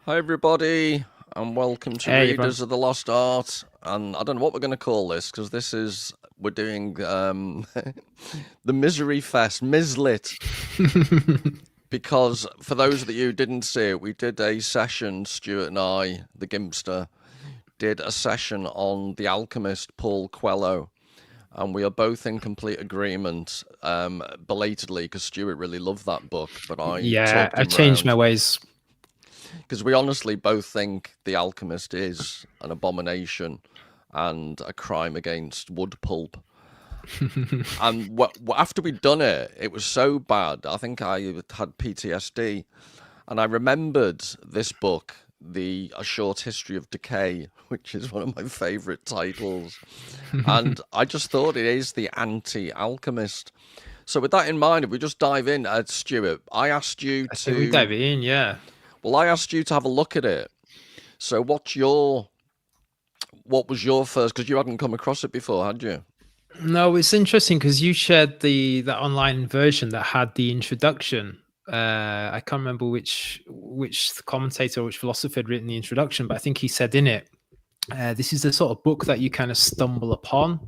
Hi everybody, and welcome to Hey, Readers everyone. of the Lost Art. And I don't know what we're going to call this because we're doing the Misery Fest, Mislit. Because for those of you who didn't see it, we did a session. Stuart and I, the Gimpster, did a session on The Alchemist, Paolo Coehlo, and we are both in complete agreement, belatedly, because Stuart really loved that book, but I Yeah, talked I've him changed my round. ways. Because we honestly both think The Alchemist is an abomination and a crime against wood pulp. And after we'd done it, it was so bad. I think I had PTSD. And I remembered this book, A Short History of Decay, which is one of my favourite titles. And I just thought it is the anti-alchemist. So with that in mind, if we just dive in, Stuart, I think we dive in, yeah. I asked you to have a look at it. So what was your first? Because you hadn't come across it before, had you? No, it's interesting because you shared that online version that had the introduction. I can't remember which commentator or which philosopher had written the introduction, but I think he said in it, this is the sort of book that you kind of stumble upon.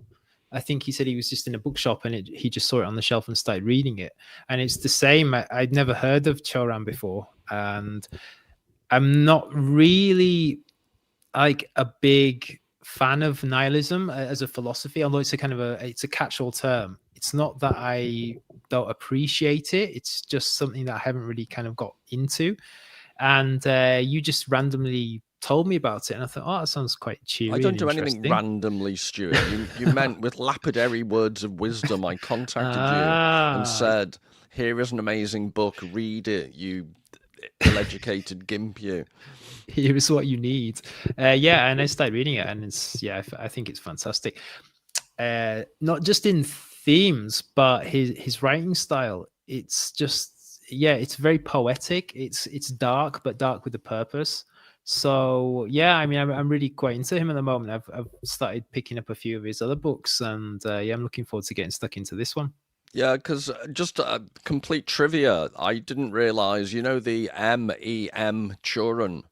I think he said he was just in a bookshop and he just saw it on the shelf and started reading it. And it's the same. I'd never heard of Cioran before, and I'm not really like a big fan of nihilism as a philosophy, although it's a catch-all term. It's not that I don't appreciate it. It's just something that I haven't really kind of got into. And you just randomly told me about it, and I thought, oh, that sounds quite I cheery and don't do anything interesting. randomly, Stuart. You meant with lapidary words of wisdom. I contacted you and Ah, said, "Here is an amazing book. Read it, you ill-educated gimp, you." here's what you need. Yeah, and I started reading it, and I think it's fantastic. Not just in themes, but his writing style. It's just it's very poetic. It's dark, but dark with a purpose. So yeah, I mean, I'm really quite into him at the moment. I've started picking up a few of his other books, and I'm looking forward to getting stuck into this one. Yeah, because just complete trivia. I didn't realize, the MEM Cioran.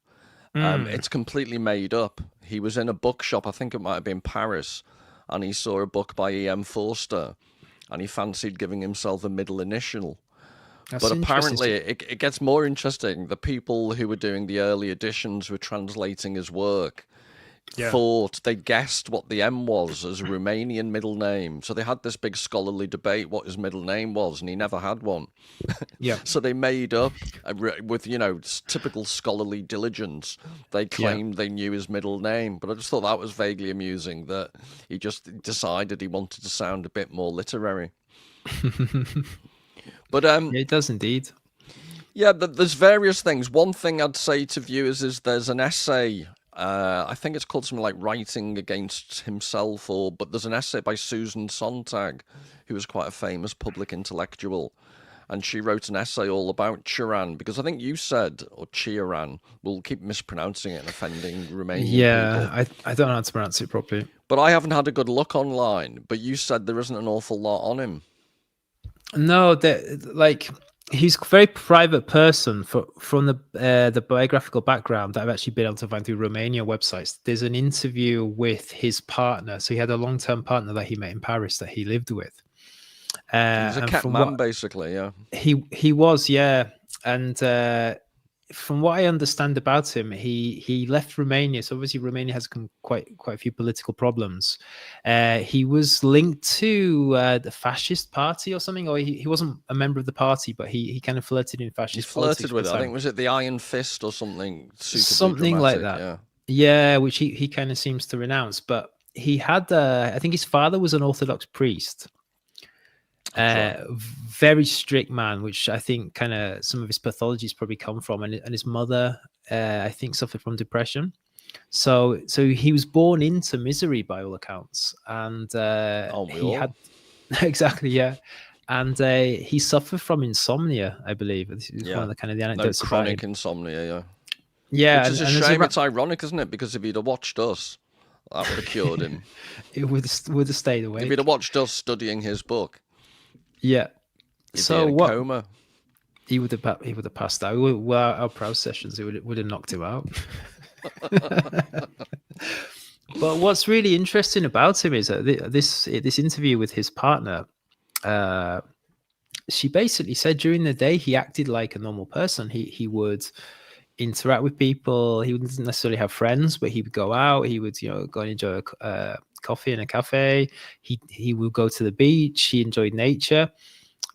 Mm. It's completely made up. He was in a bookshop. I think it might have been Paris, and he saw a book by E.M. Forster, and he fancied giving himself a middle initial. But That's interesting. apparently, it gets more interesting. The people who were doing the early editions were translating his work. Yeah. They guessed what the M was as a Romanian middle name. So they had this big scholarly debate what his middle name was, and he never had one. Yeah. So they made up with, typical scholarly diligence. They Yeah. claimed they knew his middle name. But I just thought that was vaguely amusing that he just decided he wanted to sound a bit more literary. But Yeah, it does indeed. yeah, there's various things. One thing I'd say to viewers is there's an essay. I think it's called something like "Writing Against Himself," but there's an essay by Susan Sontag, who was quite a famous public intellectual, and she wrote an essay all about Cioran, because I think you said, or Cioran, we'll keep mispronouncing it and offending Romanian Yeah, people. I don't know how to pronounce it properly. But I haven't had a good look online. But you said there isn't an awful lot on him. No, like he's a very private person from the biographical background that I've actually been able to find through Romania websites. There's an interview with his partner. So he had a long-term partner that he met in Paris that he lived with. He's a And kept from man, what basically, yeah. he was, yeah. And from what I understand about him, he left Romania. So obviously Romania has quite a few political problems. He was linked to the fascist party or something, or he wasn't a member of the party, but he kind of flirted in He fascist politics flirted for with the it. I think time, was it the Iron Fist or something suitably something like dramatic, that. yeah. Yeah, which he kind of seems to renounce. But he had, I think his father was an Orthodox priest. That's right. Very strict man, which I think kind of some of his pathologies probably come from, and his mother, I think, suffered from depression. So he was born into misery by all accounts, and Aren't we he all? had exactly, yeah, and he suffered from insomnia, I believe. This is one Yeah. of the kind of the No, anecdotes about chronic him. insomnia, yeah. Yeah, Which is a and there's shame. It's ironic, isn't it? Because if he'd have watched us, that would have cured him. it would have stayed If he'd have awake. watched us studying his book, Yeah. he'd be So in a what coma. He would have passed out. Well, our proud sessions, it would have knocked him out. But what's really interesting about him is that this interview with his partner, she basically said during the day he acted like a normal person. He would interact with people. He wouldn't necessarily have friends, but he would go out. He would go and enjoy a coffee in a cafe. He would go to the beach. He enjoyed nature.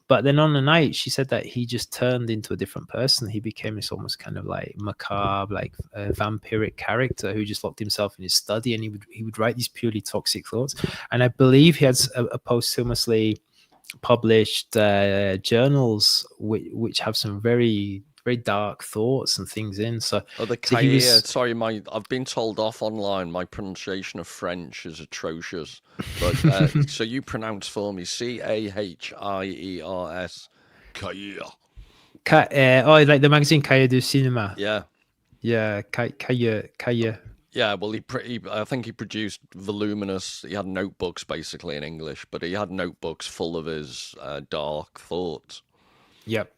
But then on the night, she said that he just turned into a different person. He became this almost kind of like macabre, like a vampiric character who just locked himself in his study, and he would write these purely toxic thoughts. And I believe he had a posthumously published journals which have some very dark thoughts and things in. So, sorry, I've been told off online my pronunciation of French is atrocious. But so you pronounce for me Cahiers. Cahiers. Like the magazine Cahiers du Cinéma. Yeah, Cahiers. Yeah, well, I think he produced voluminous. He had notebooks basically in English, but he had notebooks full of his dark thoughts. Yep.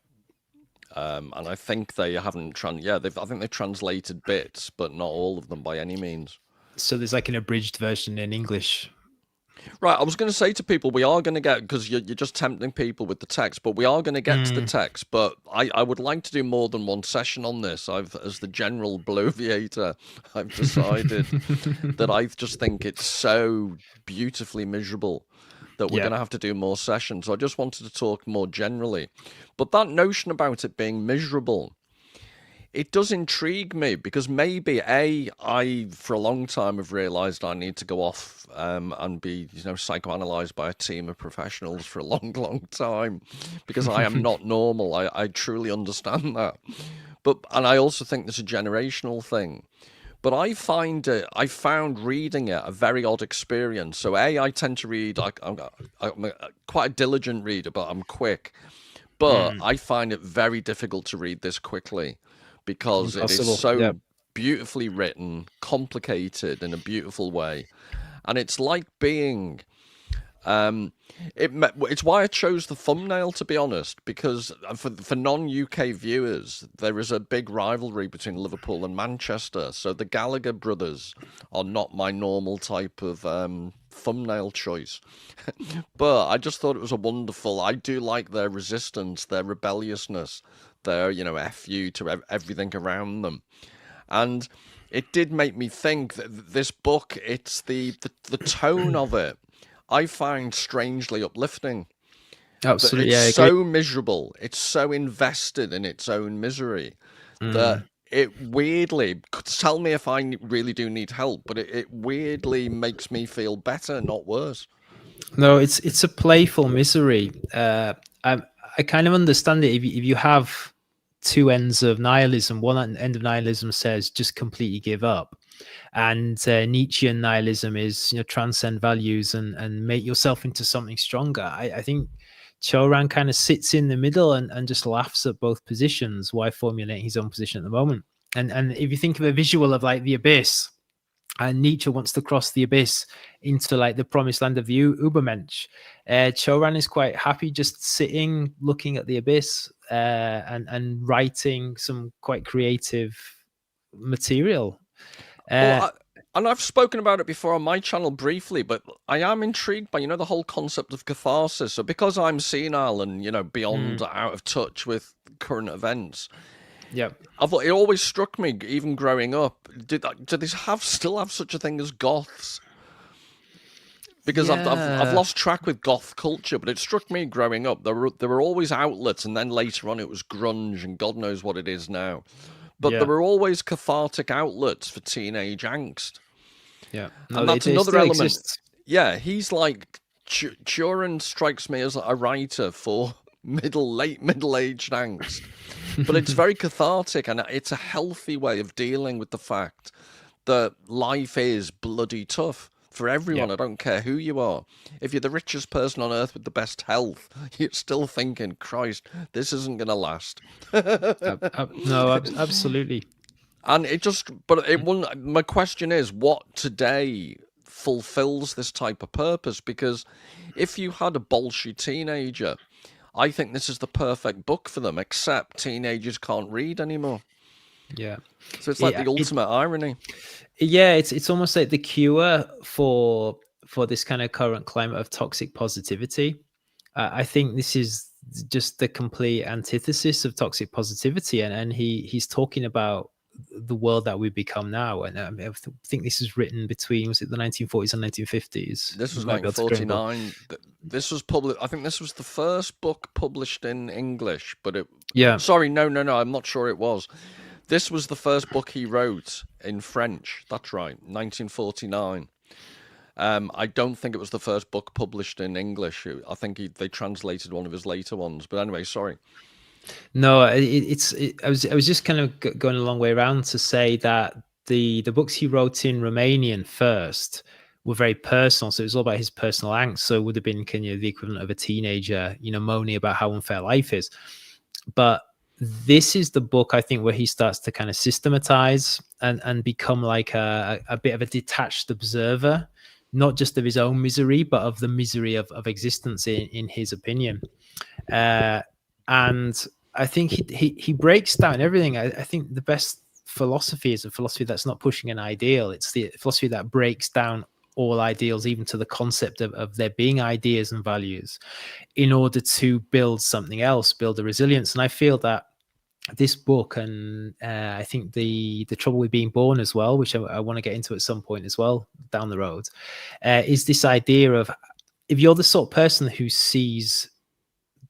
And I think they haven't I think they translated bits, but not all of them by any means. So there's like an abridged version in English. Right, I was going to say to people, we are going to get, because you're just tempting people with the text, but we are going to get to the text. But I would like to do more than one session on this. As the general bloviator, I've decided that I just think it's so beautifully miserable that we're going to have to do more sessions. So I just wanted to talk more generally. But that notion about it being miserable, it does intrigue me, because maybe I for a long time have realized I need to go off and be psychoanalyzed by a team of professionals for a long time, because I am not normal. I truly understand that. And I also think there's a generational thing. But I found reading it a very odd experience. So I tend to read, I'm quite a diligent reader, but I'm quick. But I find it very difficult to read this quickly, because it is so beautifully written, complicated in a beautiful way. And it's like being... it's why I chose the thumbnail, to be honest, because for non-UK viewers, there is a big rivalry between Liverpool and Manchester. So the Gallagher brothers are not my normal type of thumbnail choice. But I just thought it was I do like their resistance, their rebelliousness, their, F you to everything around them. And it did make me think that this book, it's the tone of it, I find strangely uplifting. Absolutely, it's so miserable. It's so invested in its own misery that it weirdly, tell me if I really do need help, but it weirdly makes me feel better, not worse. No, it's a playful misery. I kind of understand it. If you have two ends of nihilism, one end of nihilism says just completely give up. And Nietzschean nihilism is, transcend values and make yourself into something stronger. I think Cioran kind of sits in the middle and just laughs at both positions while formulating his own position at the moment. And if you think of a visual of like the abyss, and Nietzsche wants to cross the abyss into like the promised land of the Übermensch, Cioran is quite happy just sitting, looking at the abyss and writing some quite creative material. And I've spoken about it before on my channel briefly, but I am intrigued by, the whole concept of catharsis. So because I'm senile and, beyond out of touch with current events, it always struck me, even growing up, did they still have such a thing as goths? Because I've lost track with goth culture, but it struck me growing up, there were always outlets, and then later on it was grunge, and God knows what it is now. But there were always cathartic outlets for teenage angst. Yeah, and that's another element. Exists. Yeah, he's like Cioran strikes me as a writer for late middle-aged angst, but it's very cathartic, and it's a healthy way of dealing with the fact that life is bloody tough for everyone. I don't care who you are. If you're the richest person on earth with the best health, you're still thinking, Christ, this isn't going to last. No, absolutely. And my question is, what today fulfills this type of purpose? Because if you had a bolshy teenager, I think this is the perfect book for them, except teenagers can't read anymore. Yeah. So it's like the ultimate irony. Yeah, it's almost like the cure for this kind of current climate of toxic positivity. I think this is just the complete antithesis of toxic positivity, and he's talking about the world that we become now. And I think this is written between, was it the 1940s and 1950s? This was 1949. This was published. I think this was the first book published in English, but it. Yeah. Sorry, no. I'm not sure it was. This was the first book he wrote in French. That's right, 1949. I don't think it was the first book published in English. I think they translated one of his later ones. But anyway, sorry. No, I was just kind of going a long way around to say that the books he wrote in Romanian first were very personal. So it was all about his personal angst. So it would have been kind of the equivalent of a teenager, moaning about how unfair life is. But this is the book, I think, where he starts to kind of systematize and become like a bit of a detached observer, not just of his own misery, but of the misery of existence in his opinion. And I think he breaks down everything. I think the best philosophy is a philosophy that's not pushing an ideal. It's the philosophy that breaks down all ideals, even to the concept of there being ideas and values, in order to build something else, build a resilience. And I feel that this book, and I think the trouble with being born as well, which I want to get into at some point as well down the road, is this idea of, if you're the sort of person who sees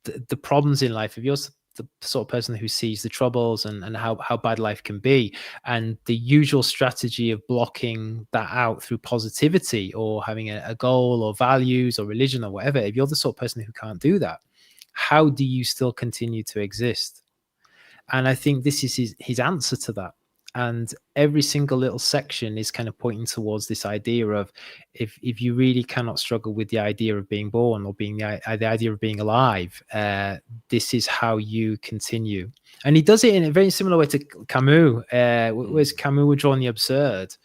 the problems in life, if you're the sort of person who sees the troubles and how bad life can be, and the usual strategy of blocking that out through positivity or having a goal or values or religion or whatever, if you're the sort of person who can't do that, how do you still continue to exist? And I think this is his answer to that. And every single little section is kind of pointing towards this idea of, if you really cannot struggle with the idea of being born or being the idea of being alive, this is how you continue. And he does it in a very similar way to Camus, whereas Camus would draw on the absurd.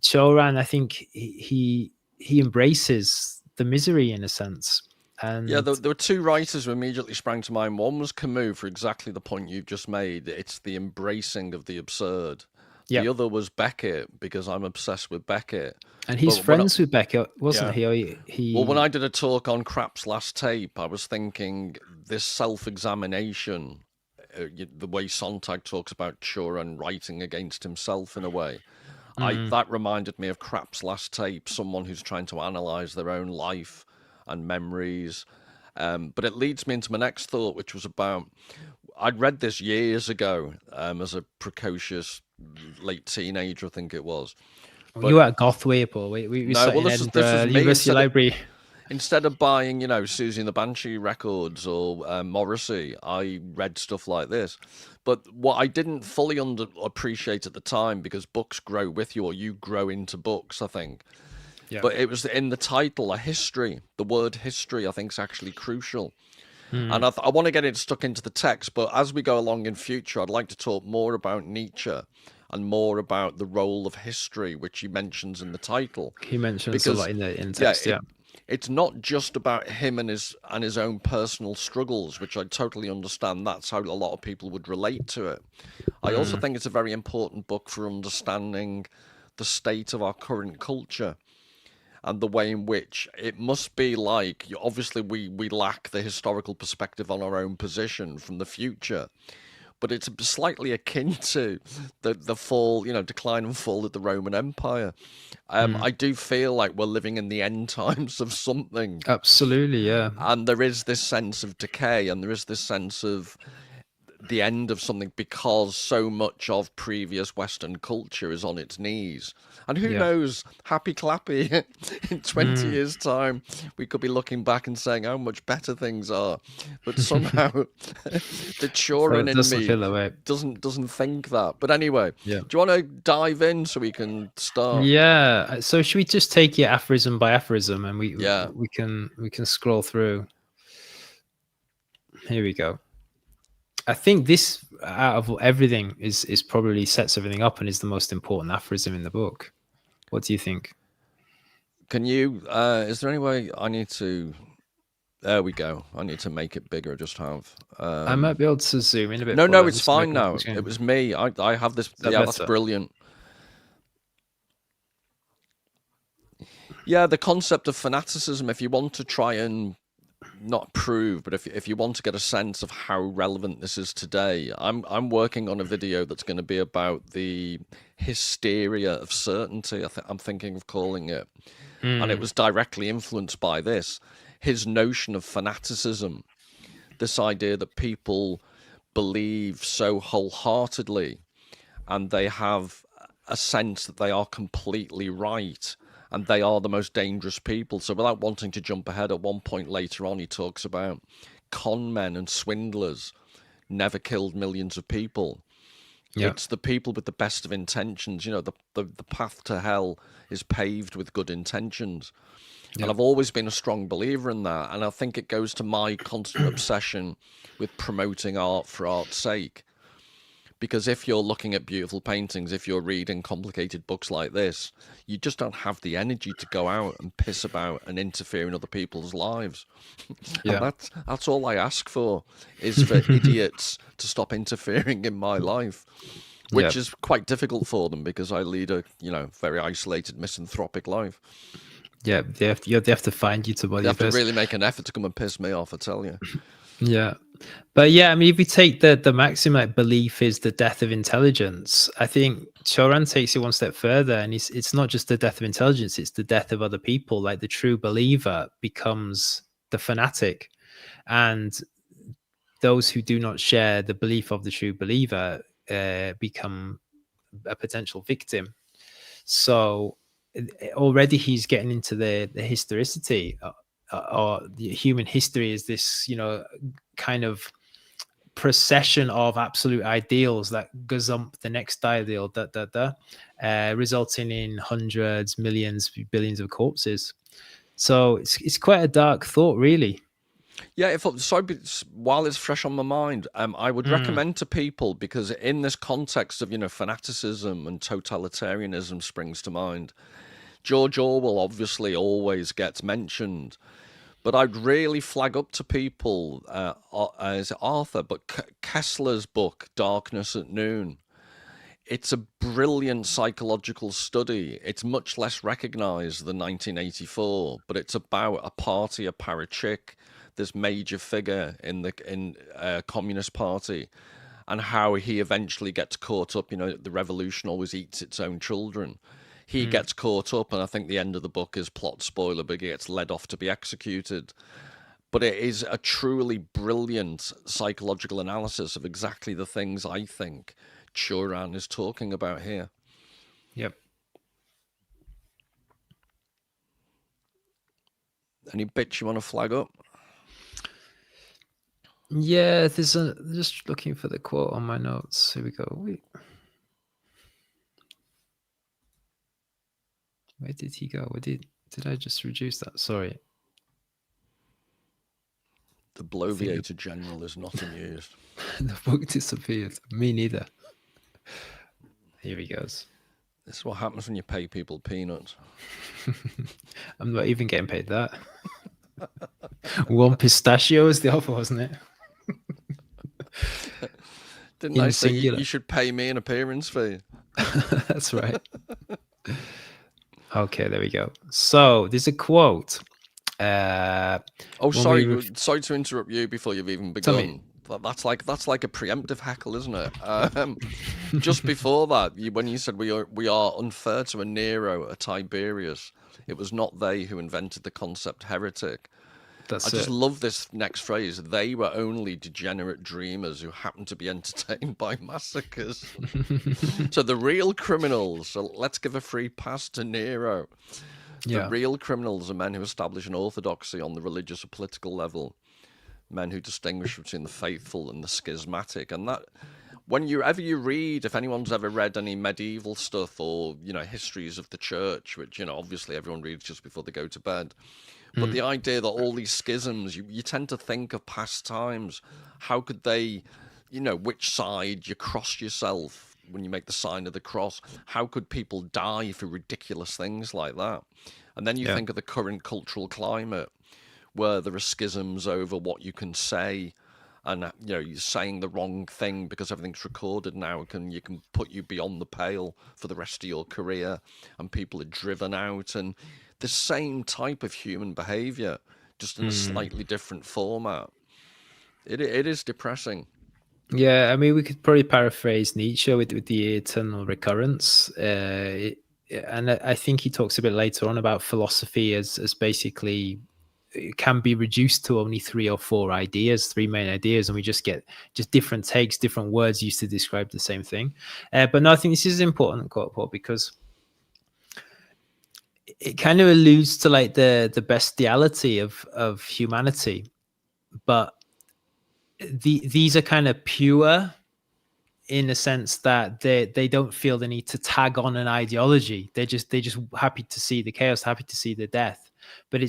Cioran, I think he embraces the misery in a sense. And yeah, there were two writers who immediately sprang to mind. One was Camus, for exactly the point you've just made. It's the embracing of the absurd. Yep. The other was Beckett, because I'm obsessed with Beckett. And he's friends with Beckett, wasn't he? Well, when I did a talk on Krapp's last tape, I was thinking this self-examination, the way Sontag talks about Cioran writing against himself in a way, that reminded me of Krapp's last tape, someone who's trying to analyze their own life and memories. But it leads me into my next thought, which was about, I'd read this years ago as a precocious late teenager, I think it was. But, you were at Gothwaite, or we no, well, this was University Library. Instead of buying, Susie and the Banshee records or Morrissey, I read stuff like this. But what I didn't fully appreciate at the time, because books grow with you, or you grow into books, I think. Yeah. But it was in the title, a history. The word history, I think, is actually crucial. And I want to get it stuck into the text, but as we go along in future, I'd like to talk more about Nietzsche and more about the role of history, which he mentions in the title. He mentions a lot in the text, It's not just about him and his own personal struggles, which I totally understand. That's how a lot of people would relate to it. I also think it's a very important book for understanding the state of our current culture, and the way in which it must be like, obviously we lack the historical perspective on our own position from the future, but it's slightly akin to the fall, decline and fall of the Roman Empire. I do feel like we're living in the end times of something. Absolutely, yeah. And there is this sense of decay, and there is this sense of the end of something, because so much of previous Western culture is on its knees. And who knows, happy clappy, in 20 years' time, we could be looking back and saying how much better things are. But somehow, the Cioran in me doesn't think that. But anyway, do you want to dive in so we can start? Yeah. So should we just take it aphorism by aphorism, and we can scroll through? Here we go. I think this, out of everything, is probably sets everything up and is the most important aphorism in the book. What do you think? Can you, is there any way I need to There we go. I need to make it bigger. I just have. I might be able to zoom in a bit. No, it's fine now. It was me. I have this. Yeah, that's brilliant. Yeah, the concept of fanaticism, if you want to try and not prove, but if you want to get a sense of how relevant this is today, I'm working on a video that's going to be about the hysteria of certainty. I'm thinking of calling it, and it was directly influenced by this. His notion of fanaticism, this idea that people believe so wholeheartedly, and they have a sense that they are completely right, and they are the most dangerous people. So without wanting to jump ahead, at one point later on, he talks about con men and swindlers never killed millions of people. Yeah. It's the people with the best of intentions. You know, the path to hell is paved with good intentions. Yeah. And I've always been a strong believer in that. And I think it goes to my constant obsession with promoting art for art's sake. Because if you're looking at beautiful paintings, if you're reading complicated books like this, you just don't have the energy to go out and piss about and interfere in other people's lives. Yeah. And that's all I ask for, is for idiots to stop interfering in my life, which is quite difficult for them because I lead a, very isolated, misanthropic life. Yeah, they have to find you to body. They have to really make an effort to come and piss me off, I tell you. Yeah. But yeah, I mean, if we take the maxim, like, belief is the death of intelligence, I think Cioran takes it one step further, and it's not just the death of intelligence, it's the death of other people. Like, the true believer becomes the fanatic, and those who do not share the belief of the true believer become a potential victim. So already he's getting into the historicity, or the human history is this, kind of procession of absolute ideals that gazump the next ideal, resulting in hundreds, millions, billions of corpses. So it's quite a dark thought, really. Yeah, while it's fresh on my mind, I would recommend to people, because in this context of, fanaticism and totalitarianism springs to mind. George Orwell obviously always gets mentioned, but I'd really flag up to people, is it Arthur, but Kessler's book, Darkness at Noon. It's a brilliant psychological study. It's much less recognized than 1984, but it's about a party, a parachick, this major figure in the Communist Party, and how he eventually gets caught up. The revolution always eats its own children. He gets caught up, and I think the end of the book is plot spoiler, but he gets led off to be executed. But it is a truly brilliant psychological analysis of exactly the things I think Cioran is talking about here. Yep. Any bits you want to flag up? Yeah, just looking for the quote on my notes. Here we go. Wait. Where did he go? Did I just reduce that? Sorry. The bloviator general is not amused. The book disappeared. Me neither. Here he goes. This is what happens when you pay people peanuts. I'm not even getting paid that. One pistachio is the offer, wasn't it? Didn't I say you should pay me an appearance fee? That's right. Okay, there we go. So there's a quote. Sorry to interrupt you before you've even begun. That's like a preemptive heckle, isn't it? Just before that, when you said we are unfair to a Nero, a Tiberius, it was not they who invented the concept heretic. I just love this next phrase. They were only degenerate dreamers who happened to be entertained by massacres. So the real criminals, so let's give a free pass to Nero. The real criminals are men who establish an orthodoxy on the religious or political level, men who distinguish between the faithful and the schismatic. And that, whenever you read, if anyone's ever read any medieval stuff or, histories of the church, which, obviously everyone reads just before they go to bed, but the idea that all these schisms, you tend to think of past times. How could they, which side you cross yourself when you make the sign of the cross? How could people die for ridiculous things like that? And then you think of the current cultural climate, where there are schisms over what you can say, and you're saying the wrong thing because everything's recorded now, you can put you beyond the pale for the rest of your career, and people are driven out, and the same type of human behavior, just in a slightly different format. It is depressing. Yeah, I mean, we could probably paraphrase Nietzsche with the eternal recurrence. And I think he talks a bit later on about philosophy as basically it can be reduced to only 3 or 4 ideas, 3 main ideas, and we just get just different takes, different words used to describe the same thing. But no, I think this is important, Paul, because it kind of alludes to like the bestiality of humanity, but these are kind of pure in the sense that they don't feel the need to tag on an ideology. They're just happy to see the chaos, happy to see the death. But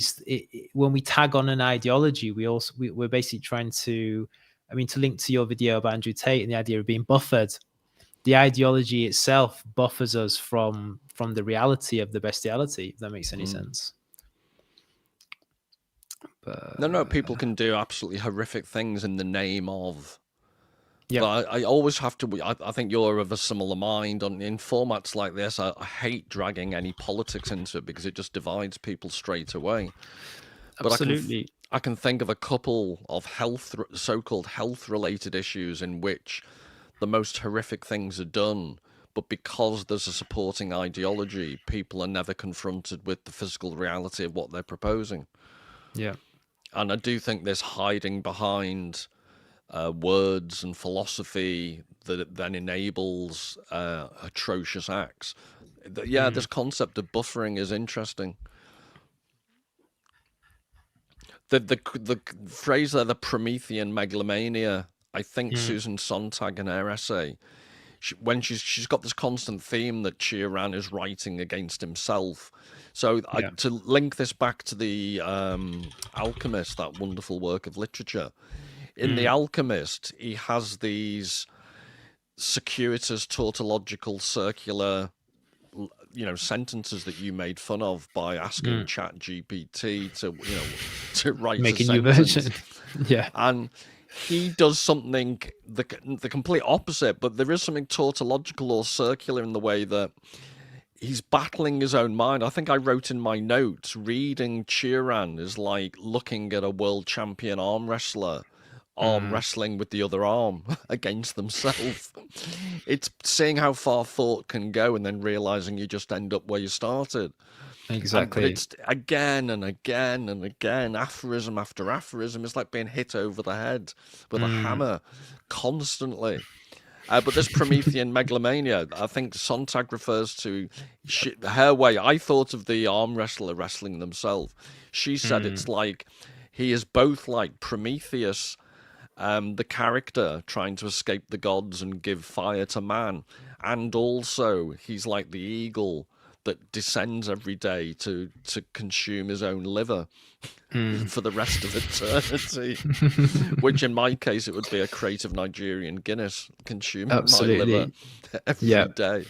when we tag on an ideology, we're basically trying to, I mean, to link to your video about Andrew Tate and the idea of being buffered. The ideology itself buffers us from the reality of the bestiality, if that makes any sense. But, no, people can do absolutely horrific things in the name of. Yeah. But I always have to. I think you're of a similar mind. In formats like this, I hate dragging any politics into it because it just divides people straight away. Absolutely. But I can think of a couple of so-called health-related issues in which the most horrific things are done, but because there's a supporting ideology, people are never confronted with the physical reality of what they're proposing. Yeah. And I do think this hiding behind words and philosophy that it then enables atrocious acts. This concept of buffering is interesting. The phrase there, the Promethean megalomania, I think Susan Sontag in her essay, when she's got this constant theme that Cioran is writing against himself. So to link this back to the Alchemist, that wonderful work of literature, in The Alchemist, he has these circuitous, tautological, circular, sentences that you made fun of by asking ChatGPT to write Make a new version. Yeah. And he does something the complete opposite, but there is something tautological or circular in the way that he's battling his own mind. I think I wrote in my notes, reading Cioran is like looking at a world champion arm wrestler arm wrestling with the other arm against themselves. It's seeing how far thought can go and then realizing you just end up where you started. Exactly. But it's again and again and again, aphorism after aphorism. It's like being hit over the head with a hammer constantly. But this Promethean megalomania, I think Sontag refers to her way. I thought of the arm wrestler wrestling themselves. She said it's like he is both like Prometheus, the character trying to escape the gods and give fire to man, and also he's like the eagle that descends every day to consume his own liver for the rest of eternity. Which in my case, it would be a crate of Nigerian Guinness consuming my liver every day.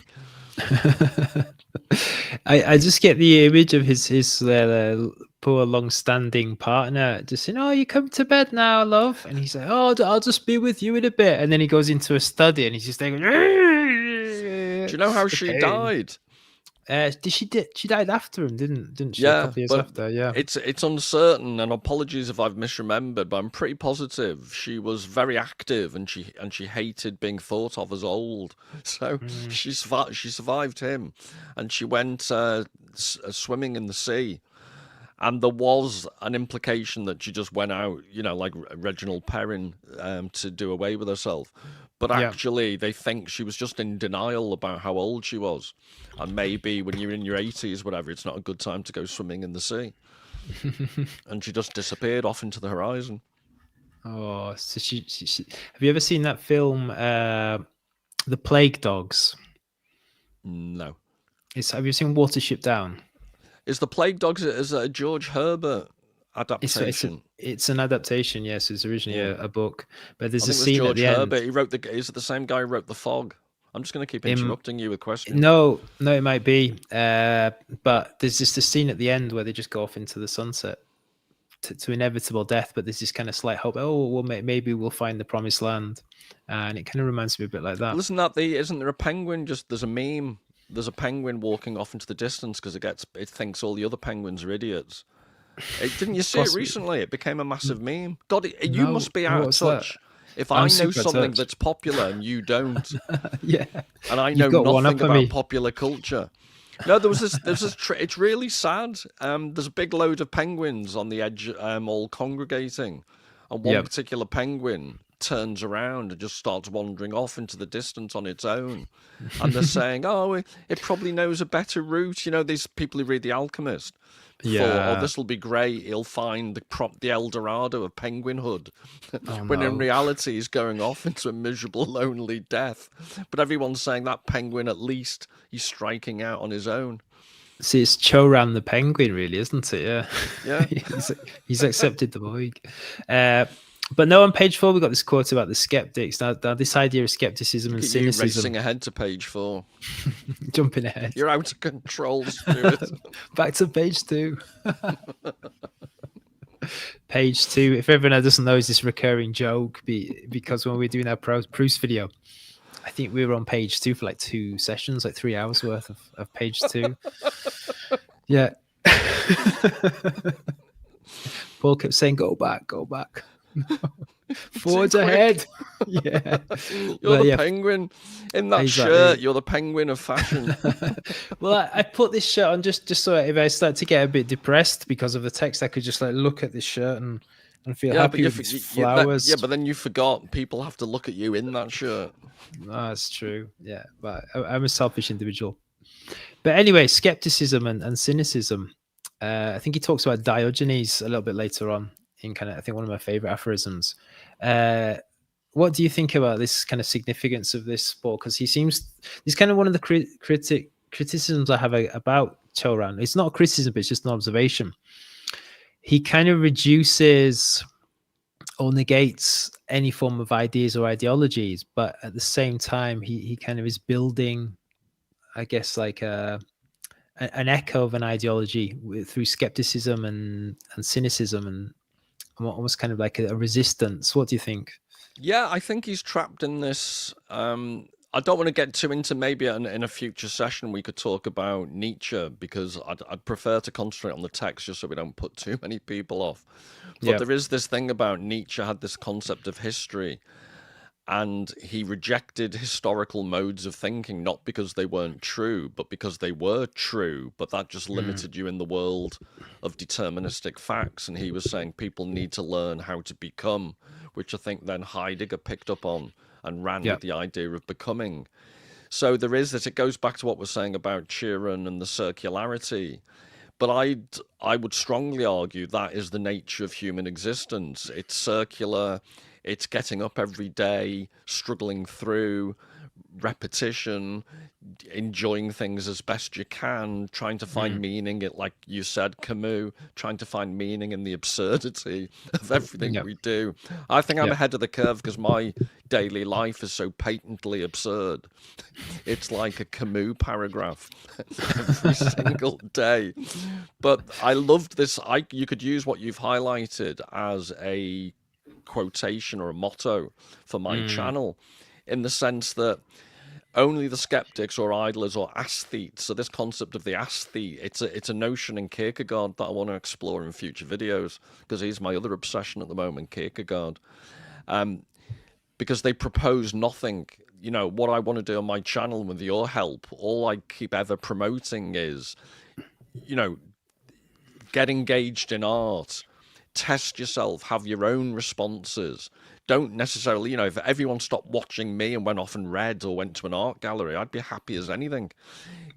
I just get the image of his poor long-standing partner just saying, "Oh, you come to bed now, love," and he's like, "Oh, I'll just be with you in a bit," and then he goes into a study and he's just like, "Do you know how she died?" She died after him, didn't she? A couple of years after, yeah. It's uncertain, and apologies if I've misremembered, but I'm pretty positive she was very active and she hated being thought of as old. So she survived him, and she went swimming in the sea. And there was an implication that she just went out, like Reginald Perrin, to do away with herself. But actually, they think she was just in denial about how old she was. And maybe when you're in your 80s, whatever, it's not a good time to go swimming in the sea. And she just disappeared off into the horizon. Oh, so she have you ever seen that film, The Plague Dogs? No. Have you seen Watership Down? Is The Plague Dogs a George Herbert adaptation? It's an adaptation, yes. It's originally a book, but there's a scene George at the Herbert. end. He wrote is it the same guy who wrote The Fog? I'm just going to keep interrupting you with questions. No, it might be. But there's just a scene at the end where they just go off into the sunset. to inevitable death, but there's this kind of slight hope. Oh, well, maybe we'll find the promised land, and it kind of reminds me a bit like that. Well, isn't there a penguin? There's a meme. There's a penguin walking off into the distance because it thinks all the other penguins are idiots. Didn't you see it recently? It became a massive meme. God, you must be out of touch. If I know something that's popular and you don't, yeah, and I know nothing about popular culture. No, there's this. It's really sad. There's a big load of penguins on the edge, all congregating, and one particular penguin turns around and just starts wandering off into the distance on its own. And they're saying, "Oh, it probably knows a better route." You know, these people who read The Alchemist. Oh, this will be great. He'll find the El Dorado of penguinhood, when in reality he's going off into a miserable, lonely death. But everyone's saying that penguin, at least he's striking out on his own. See, it's Cioran the penguin, really, isn't it? Yeah. he's accepted the void. But no, on page 4, we got this quote about the skeptics. Now this idea of skepticism and cynicism. Racing ahead to page 4. Jumping ahead. You're out of control, Stuart. Back to page 2. Page 2. If everyone doesn't know, is this recurring joke because when we're doing our Proust video, I think we were on page 2 for like 2 sessions, like 3 hours worth of page 2. Yeah. Paul kept saying, "Go back, go back." Forward ahead. Yeah. You're the penguin in that shirt. You're the penguin of fashion. Well, I put this shirt on just so if I start to get a bit depressed because of the text, I could just like look at this shirt and feel happy with these flowers. But then you forgot people have to look at you in that shirt. No, that's true. Yeah, but I'm a selfish individual. But anyway, skepticism and cynicism. I think he talks about Diogenes a little bit later on. In kind of, I think one of my favorite aphorisms. What do you think about this kind of significance of this, Paul? Because he's kind of one of the criticisms I have about Cioran. It's not a criticism, but it's just an observation. He kind of reduces or negates any form of ideas or ideologies, but at the same time, he kind of is building, I guess, like an echo of an ideology through skepticism and cynicism and almost kind of like a resistance. What do you think? Yeah, I think he's trapped in this. I don't want to get too into, maybe in a future session we could talk about Nietzsche, because I'd prefer to concentrate on the text just so we don't put too many people off. But there is this thing about Nietzsche had this concept of history, and he rejected historical modes of thinking, not because they weren't true, but because they were true, but that just limited you in the world of deterministic facts. And he was saying people need to learn how to become, which I think then Heidegger picked up on and ran with the idea of becoming. So there is this, it goes back to what we're saying about Cioran and the circularity. But I would strongly argue that is the nature of human existence. It's circular. It's getting up every day, struggling through repetition, enjoying things as best you can, trying to find meaning. Like you said, Camus, trying to find meaning in the absurdity of everything we do. I think I'm ahead of the curve because my daily life is so patently absurd. It's like a Camus paragraph every single day. But I loved this. You could use what you've highlighted as a quotation or a motto for my channel, in the sense that only the skeptics or idlers or aesthetes, so this concept of the aesthete, it's a notion in Kierkegaard that I want to explore in future videos, because he's my other obsession at the moment, Kierkegaard, because they propose nothing. You know, what I want to do on my channel with your help, all I keep ever promoting is, you know, get engaged in art, test yourself, have your own responses. Don't necessarily, you know, if everyone stopped watching me and went off and read or went to an art gallery, I'd be happy as anything.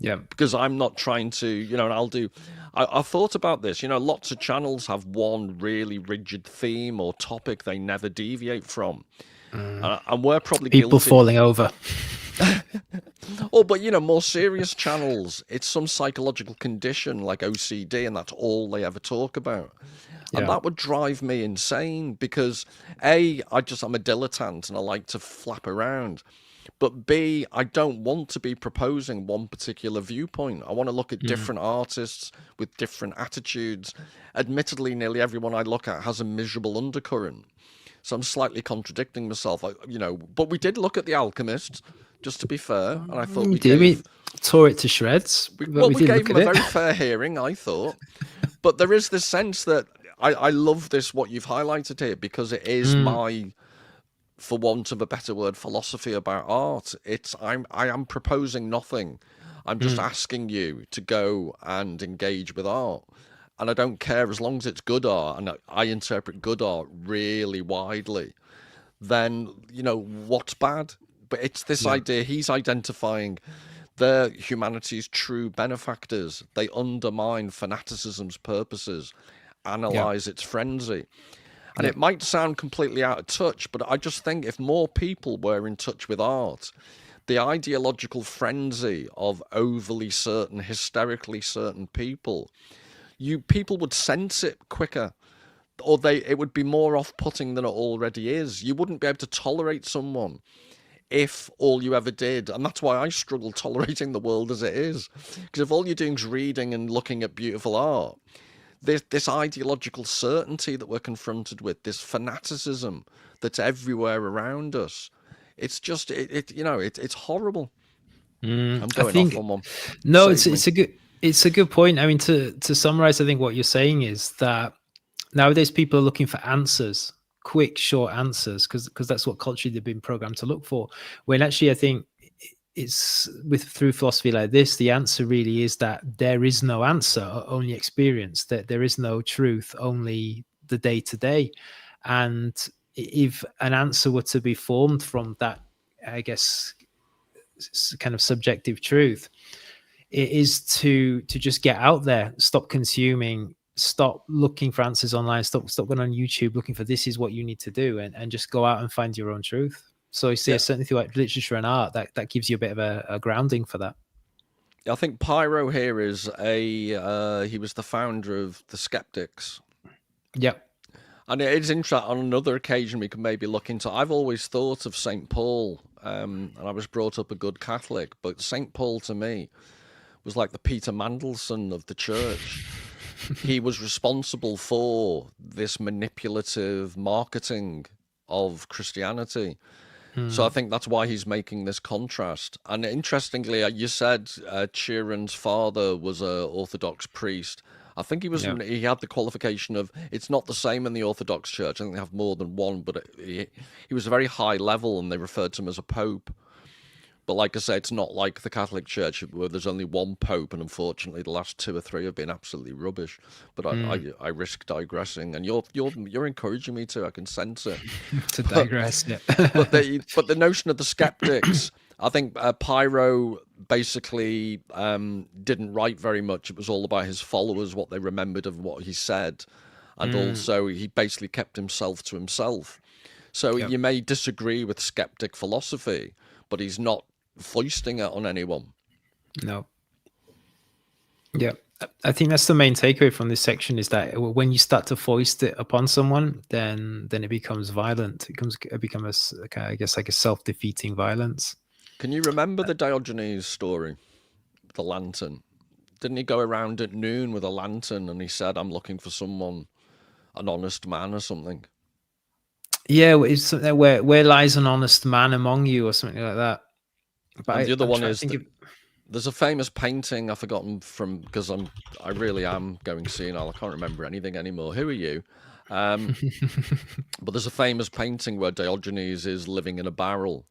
Yeah. Because I'm not trying to, you know, and I've thought about this, you know, lots of channels have one really rigid theme or topic they never deviate from. And we're probably people guilty. Falling over. But, you know, more serious channels, it's some psychological condition like OCD, and that's all they ever talk about. And that would drive me insane because, I'm a dilettante and I like to flap around. But B, I don't want to be proposing one particular viewpoint. I want to look at different artists with different attitudes. Admittedly, nearly everyone I look at has a miserable undercurrent. So I'm slightly contradicting myself, but we did look at The Alchemist, just to be fair, and I thought we tore it to shreds. we gave him a very fair hearing, I thought. But there is this sense that I love this, what you've highlighted here, because it is my, for want of a better word, philosophy about art. I am proposing nothing. I'm just asking you to go and engage with art. And I don't care, as long as it's good art, and I interpret good art really widely, then, what's bad? But it's this idea, he's identifying they're humanity's true benefactors. They undermine fanaticism's purposes, analyze its frenzy. And it might sound completely out of touch, but I just think if more people were in touch with art, the ideological frenzy of overly certain, hysterically certain people would sense it quicker, or it would be more off-putting than it already is. You wouldn't be able to tolerate someone if all you ever did, and that's why I struggle tolerating the world as it is, because if all you're doing is reading and looking at beautiful art, this ideological certainty that we're confronted with, this fanaticism that's everywhere around us, it's just it's horrible. I'm going off on one. No, it's a good point. I mean, to summarize, I think what you're saying is that nowadays people are looking for answers, quick, short answers, because that's what culturally they've been programmed to look for. When actually, I think it's through philosophy like this, the answer really is that there is no answer, only experience. That there is no truth, only the day to day. And if an answer were to be formed from that, I guess, kind of subjective truth, it is to just get out there, stop consuming, stop looking for answers online, stop going on YouTube looking for this is what you need to do, and just go out and find your own truth. So you see, certainly through like literature and art, that gives you a bit of a grounding for that. I think Pyro here is he was the founder of the Skeptics. Yep. And it is interesting. On another occasion, we can maybe look into. I've always thought of St. Paul, and I was brought up a good Catholic, but St. Paul to me was like the Peter Mandelson of the church. He was responsible for this manipulative marketing of Christianity. So I think that's why he's making this contrast. And interestingly, you said Cioran's father was an Orthodox priest. I think he was. He had the qualification of it's not the same in the Orthodox Church. I think they have more than one, but he was a very high level, and they referred to him as a pope. But like I say, it's not like the Catholic Church where there's only one pope, and unfortunately, the last 2 or 3 have been absolutely rubbish. But I risk digressing, and you're encouraging me to. I can sense it. To digress, but the notion of the skeptics, I think Pyro basically didn't write very much. It was all about his followers, what they remembered of what he said, and also he basically kept himself to himself. So you may disagree with skeptic philosophy, but he's not foisting it on anyone. No. Yeah, I think that's the main takeaway from this section, is that when you start to foist it upon someone, then it becomes violent. It becomes I guess like a self-defeating violence. Can you remember the Diogenes story, the lantern? Didn't he go around at noon with a lantern and he said, "I'm looking for someone, an honest man," or something? Yeah, it's something where lies an honest man among you, or something like that. But and the other one is there's a famous painting I've forgotten from, because I really am going senile. I can't remember anything anymore. Who are you? But there's a famous painting where Diogenes is living in a barrel.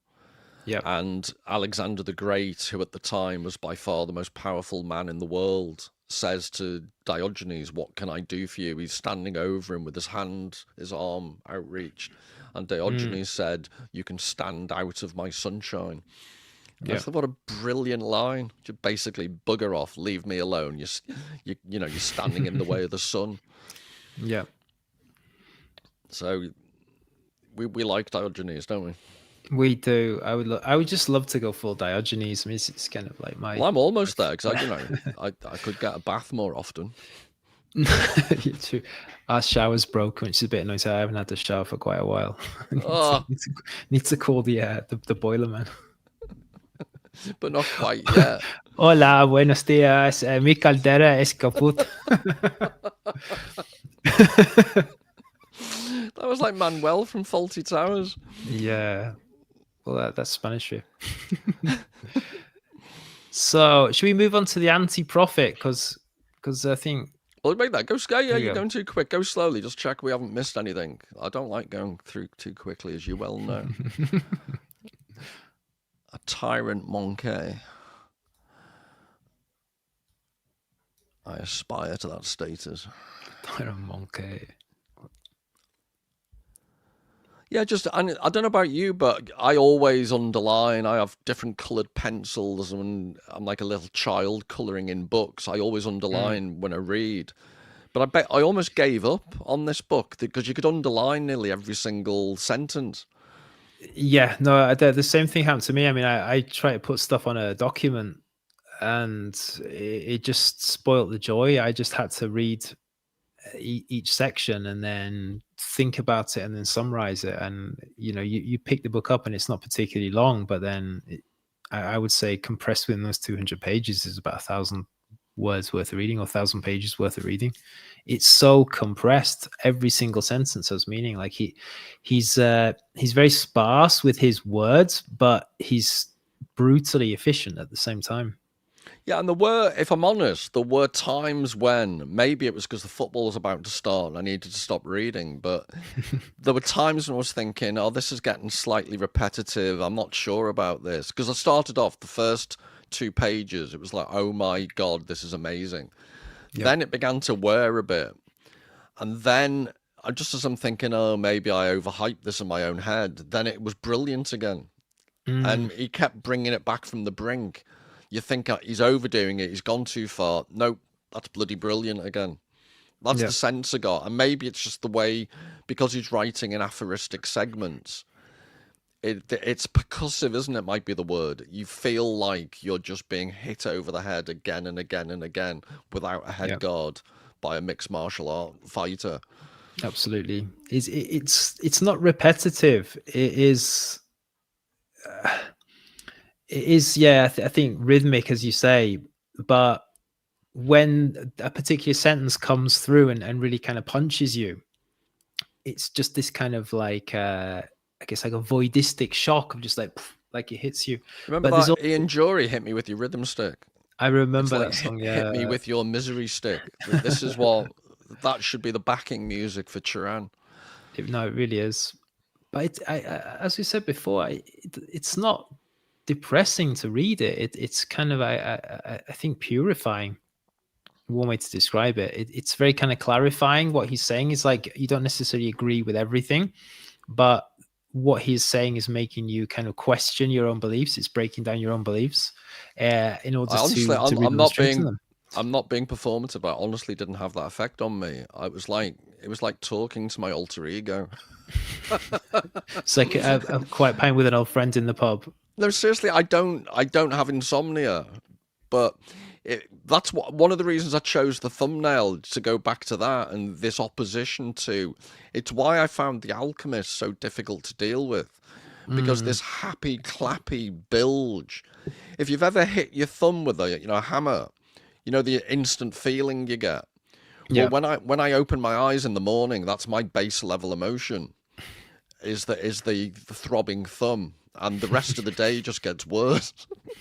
Yeah. And Alexander the Great, who at the time was by far the most powerful man in the world, says to Diogenes, "What can I do for you?" He's standing over him with his arm outreached. And Diogenes said, "You can stand out of my sunshine." Yeah. I thought, what a brilliant line. Just basically, bugger off, leave me alone. You're standing in the way of the sun. Yeah. So we like Diogenes, don't we? We do. I would just love to go full Diogenes. I mean, it's kind of like my. Well, I'm almost there, because I could get a bath more often. True. Our shower's broken, which is a bit annoying. So I haven't had the shower for quite a while. Need to call the boiler man. but not quite yet. Hola, buenos días. Mi caldera es kaput. That was like Manuel from Faulty Towers. Yeah. Well, that's Spanish for you. So, should we move on to the anti-prophet? Because I think... Well, make that go. Yeah, Here we you're go. going too quick. Go slowly. Just check we haven't missed anything. I don't like going through too quickly, as you well know. A tyrant monkey. I aspire to that status. Tyrant monkey. Yeah, I don't know about you, but I always underline. I have different coloured pencils, and I'm like a little child colouring in books. I always underline when I read. But I bet I almost gave up on this book because you could underline nearly every single sentence. Yeah, no, the same thing happened to me. I mean, I try to put stuff on a document, and it just spoilt the joy. I just had to read each section and then think about it and then summarize it. And you pick the book up and it's not particularly long, but then I would say compressed within those 200 pages is about 1,000 words worth of reading, or 1,000 pages worth of reading. It's so compressed. Every single sentence has meaning. Like he's very sparse with his words, but he's brutally efficient at the same time. Yeah, and if I'm honest, there were times when maybe it was because the football was about to start and I needed to stop reading, but there were times when I was thinking, oh, this is getting slightly repetitive. I'm not sure about this. Because I started off the first 2 pages, it was like, oh my God, this is amazing. Yep. Then it began to wear a bit. And then, just as I'm thinking, oh, maybe I overhyped this in my own head, then it was brilliant again. And he kept bringing it back from the brink. You think he's overdoing it, he's gone too far. Nope, that's bloody brilliant again. That's the sense I got. And maybe it's just the way, because he's writing in aphoristic segments, it's percussive, isn't it? Might be the word. You feel like you're just being hit over the head again and again and again without a head guard by a mixed martial art fighter. Absolutely. It's not repetitive. It is... It is, I think rhythmic, as you say, but when a particular sentence comes through and really kind of punches you, it's just this kind of like, I guess like a voidistic shock of just like it hits you. Remember but that Ian Jury, Hit Me With Your Rhythm Stick? I remember that song, Hit Me With Your Misery Stick. This is that should be the backing music for Cioran. No, it really is. But as we said before, it's not depressing to read it. It's kind of I think purifying. One way to describe it. It's very kind of clarifying. What he's saying is like you don't necessarily agree with everything, but what he's saying is making you kind of question your own beliefs. It's breaking down your own beliefs in order to I'm not being performative. I honestly didn't have that effect on me. It was like talking to my alter ego. It's like a quiet pain with an old friend in the pub. No, seriously, I don't have insomnia, but that's one of the reasons I chose the thumbnail, to go back to that and this opposition to. It's why I found The Alchemist so difficult to deal with, because this happy clappy bilge. If you've ever hit your thumb with a hammer, the instant feeling you get. Yeah. Well, when I open my eyes in the morning, that's my base level emotion. Is the throbbing thumb. And the rest of the day just gets worse.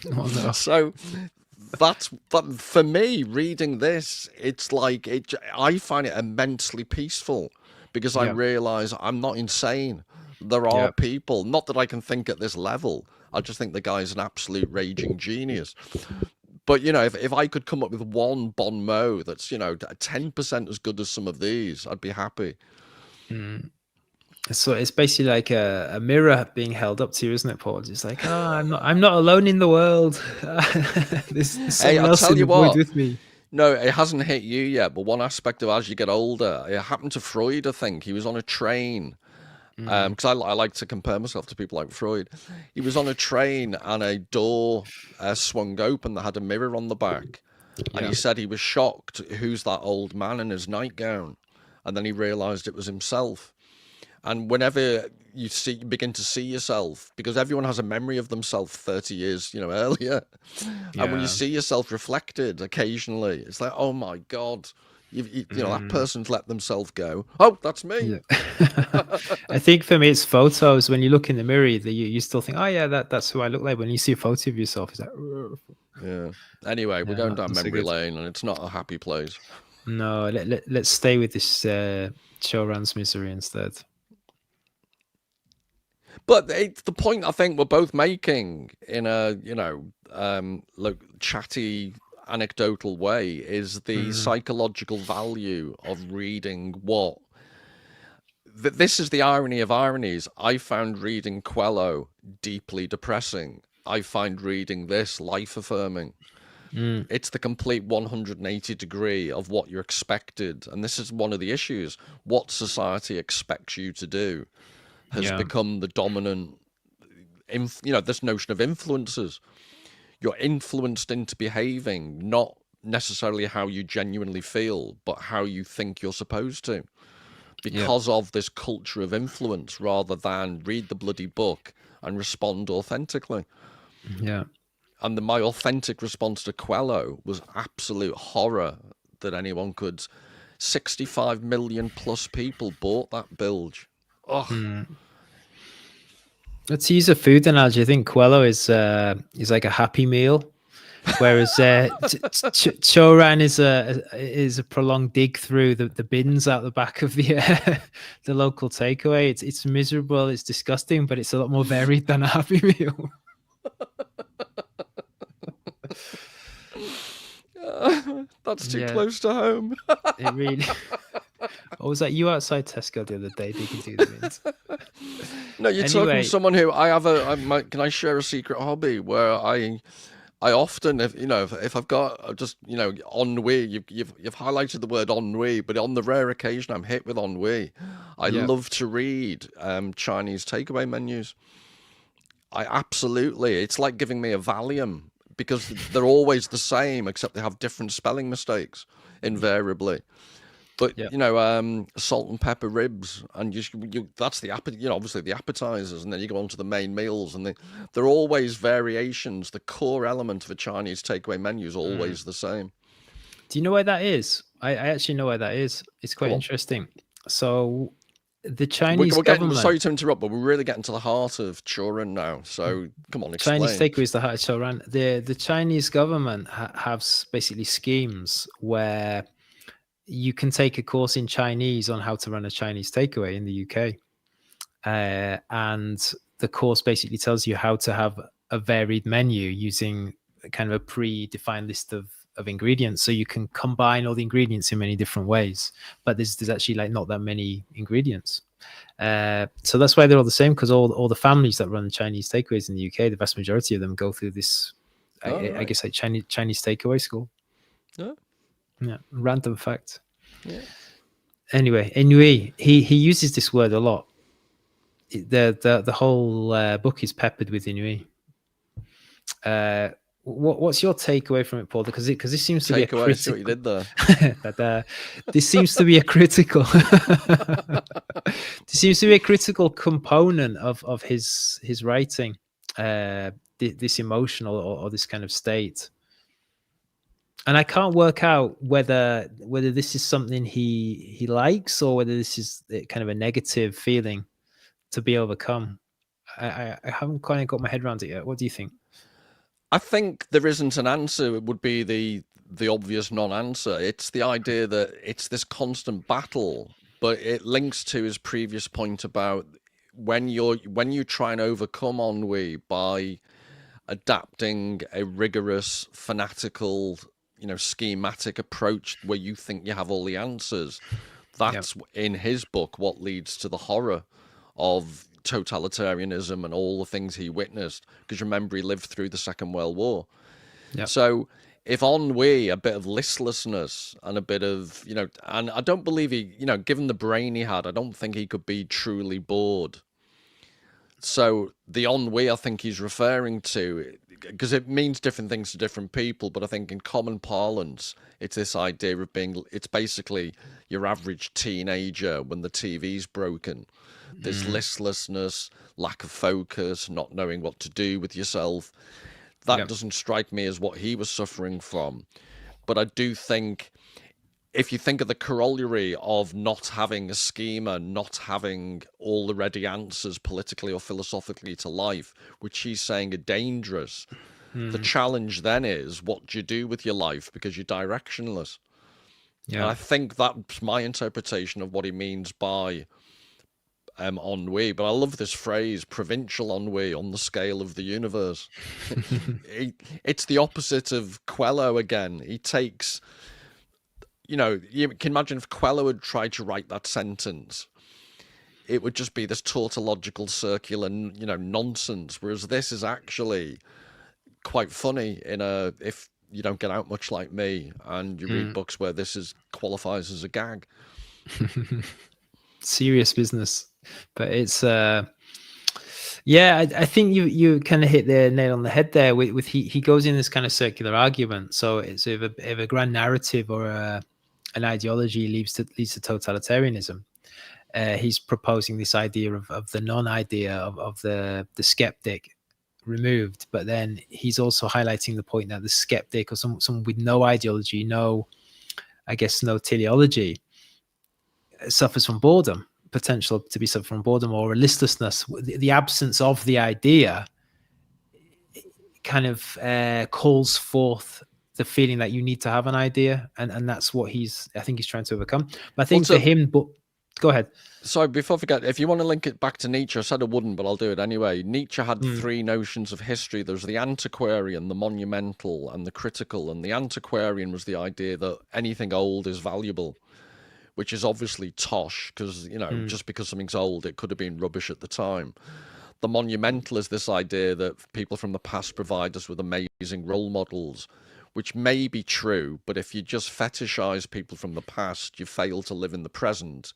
Oh, no. So but for me, reading this, it's like I find it immensely peaceful, because I realize I'm not insane. There are people, not that I can think at this level. I just think the guy's an absolute raging genius. But if I could come up with one bon mot that's 10% as good as some of these, I'd be happy. So it's basically like a mirror being held up to you, isn't it, Paul? It's like, I'm not alone in the world. There's someone else in the void with me. No, it hasn't hit you yet. But one aspect of as you get older, it happened to Freud. I think he was on a train. Because I like to compare myself to people like Freud. He was on a train and a door swung open that had a mirror on the back, and he said he was shocked. Who's that old man in his nightgown? And then he realized it was himself. And whenever you begin to see yourself, because everyone has a memory of themselves 30 years, earlier. And when you see yourself reflected occasionally, it's like, oh my God, that person's let themselves go. Oh, that's me. I think for me, it's photos. When you look in the mirror, you still think, oh yeah, that's who I look like. When you see a photo of yourself, it's like, ugh. Yeah. Anyway, we're going down not so memory good. lane, and it's not a happy place. No, let's stay with this Cioran's misery instead. But it's the point I think we're both making in a, chatty, anecdotal way is the psychological value of reading what. This is the irony of ironies. I found reading Coelho deeply depressing. I find reading this life-affirming. It's the complete 180 degree of what you're expected. And this is one of the issues. What society expects you to do has become the dominant, this notion of influences. You're influenced into behaving, not necessarily how you genuinely feel, but how you think you're supposed to. Because of this culture of influence, rather than read the bloody book and respond authentically. Yeah. And my authentic response to Coelho was absolute horror that anyone could. 65 million plus people bought that bilge. Oh. Let's use a food analogy. I think Coelho is like a Happy Meal, whereas Cioran is a prolonged dig through the bins out the back of the local takeaway. It's miserable, it's disgusting, but it's a lot more varied than a Happy Meal. That's too close to home. It really. Or was that you outside Tesco the other day digging through the bins? No, you're talking to someone who can I share a secret hobby where I often, if I've got just, ennui, you've highlighted the word ennui, but on the rare occasion I'm hit with ennui, I love to read Chinese takeaway menus. It's like giving me a Valium, because they're always the same, except they have different spelling mistakes invariably. But salt and pepper ribs, and that's the obviously the appetizers, and then you go on to the main meals, and they're always variations. The core element of a Chinese takeaway menu is always the same. Do you know where that is? I actually know where that is. It's quite interesting. So the Chinese government. Sorry to interrupt, but we're really getting to the heart of Cioran now. So come on, explain. Chinese takeaway is the heart of Cioran. The Chinese government have basically schemes where you can take a course in Chinese on how to run a Chinese takeaway in the UK. And the course basically tells you how to have a varied menu using kind of a predefined list of ingredients. So you can combine all the ingredients in many different ways, but there's actually like not that many ingredients. So that's why they're all the same, because all the families that run Chinese takeaways in the UK, the vast majority of them go through this, I guess, like Chinese takeaway school. Yeah, random fact. Yeah. Anyway, Ennui, he uses this word a lot. The whole book is peppered with ennui. What's your takeaway from it, Paul? Because this seems to be a critical. See what you did there. This seems to be a critical. This seems to be a critical component of his writing. This emotional or this kind of state. And I can't work out whether this is something he likes, or whether this is kind of a negative feeling to be overcome. I haven't quite got my head around it yet. What do you think? I think there isn't an answer. It would be the obvious non-answer. It's the idea that it's this constant battle, but it links to his previous point about when you try and overcome ennui by adapting a rigorous, fanatical, schematic approach where you think you have all the answers. That's in his book what leads to the horror of totalitarianism and all the things he witnessed, because remember, he lived through the Second World War. So if ennui, a bit of listlessness and a bit of, and I don't believe he, given the brain he had, I don't think he could be truly bored. So the ennui I think he's referring to, because it means different things to different people, but I think in common parlance, it's this idea of being, it's basically your average teenager when the TV's broken. This listlessness, lack of focus, not knowing what to do with yourself. That doesn't strike me as what he was suffering from. But I do think, if you think of the corollary of not having a schema, not having all the ready answers politically or philosophically to life, which he's saying are dangerous, the challenge then is, what do you do with your life? Because you're directionless. And I think that's my interpretation of what he means by ennui. But I love this phrase, provincial ennui on the scale of the universe. It's the opposite of Coelho again. He takes... you can imagine if Coelho had tried to write that sentence, it would just be this tautological circular, nonsense. Whereas this is actually quite funny if you don't get out much like me and you read books where this qualifies as a gag. Serious business, but it's I think you kind of hit the nail on the head there with he goes in this kind of circular argument. So it's if a grand narrative or an ideology leads to totalitarianism, he's proposing this idea of the non-idea of the skeptic removed, but then he's also highlighting the point that the skeptic or someone with no ideology, no teleology, suffers from boredom, potential to be suffered from boredom or a listlessness. The absence of the idea kind of calls forth the feeling that you need to have an idea, and that's what I think he's trying to overcome. But I think for him, but go ahead. Sorry, before I forget, if you want to link it back to Nietzsche, I said I wouldn't, but I'll do it anyway. Nietzsche had three notions of history. There's the antiquarian, the monumental, and the critical. And the antiquarian was the idea that anything old is valuable, which is obviously tosh, because, just because something's old, it could have been rubbish at the time. The monumental is this idea that people from the past provide us with amazing role models, which may be true, but if you just fetishize people from the past, you fail to live in the present.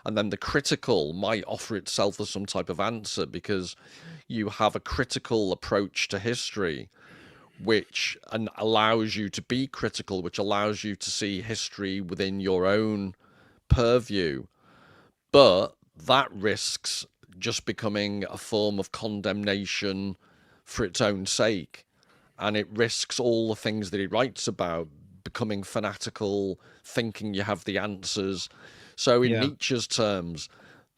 And then the critical might offer itself as some type of answer, because you have a critical approach to history, which allows you to be critical, which allows you to see history within your own purview. But that risks just becoming a form of condemnation for its own sake. And it risks all the things that he writes about, becoming fanatical, thinking you have the answers. So in Nietzsche's terms,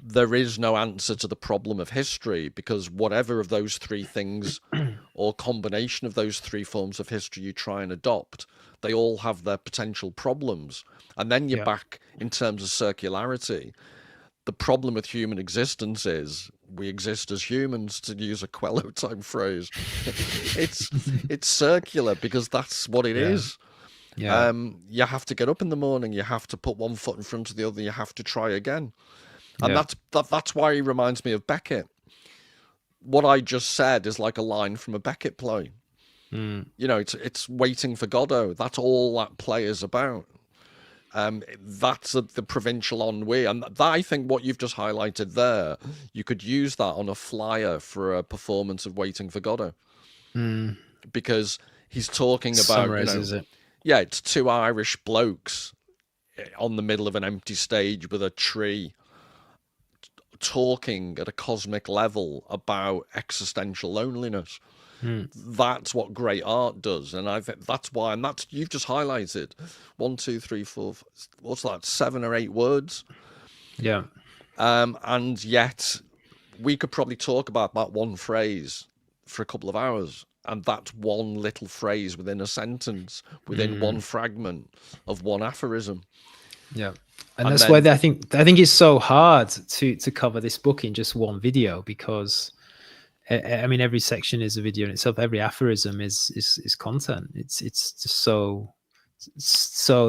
there is no answer to the problem of history, because whatever of those three things or combination of those three forms of history you try and adopt, they all have their potential problems. And then you're back in terms of circularity. The problem with human existence is we exist as humans, to use a Coelho type phrase. It's circular because that's what it is. Yeah. You have to get up in the morning, you have to put one foot in front of the other, you have to try again. And that's why he reminds me of Beckett. What I just said is like a line from a Beckett play. It's waiting for Godot. That's all that play is about. That's the provincial ennui, and that, I think what you've just highlighted there, you could use that on a flyer for a performance of Waiting for Godot, because he's talking about it's two Irish blokes on the middle of an empty stage with a tree, talking at a cosmic level about existential loneliness. That's what great art does, and I think that's why. And that's, you've just highlighted 1, 2, 3, 4. What's that? 7 or 8 words. Yeah. And yet, we could probably talk about that one phrase for a couple of hours, and that's one little phrase within a sentence, within one fragment of one aphorism. Yeah. And that's why I think it's so hard to cover this book in just one video, because I mean, every section is a video in itself. Every aphorism is content. It's just so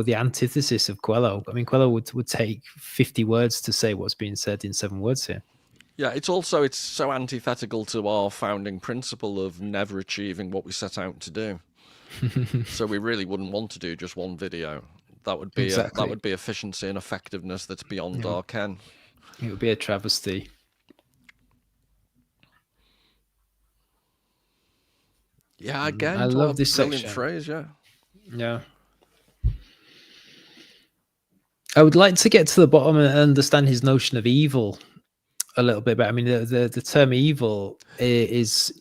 the antithesis of Coelho. I mean, Coelho would take 50 words to say what's being said in 7 words here. Yeah, it's so antithetical to our founding principle of never achieving what we set out to do. So we really wouldn't want to do just one video. That would be that would be efficiency and effectiveness that's beyond our ken. It would be a travesty. Yeah, again, I what a love this brilliant section. phrase. Yeah. Yeah. I would like to get to the bottom and understand his notion of evil a little bit better. I mean, the term evil is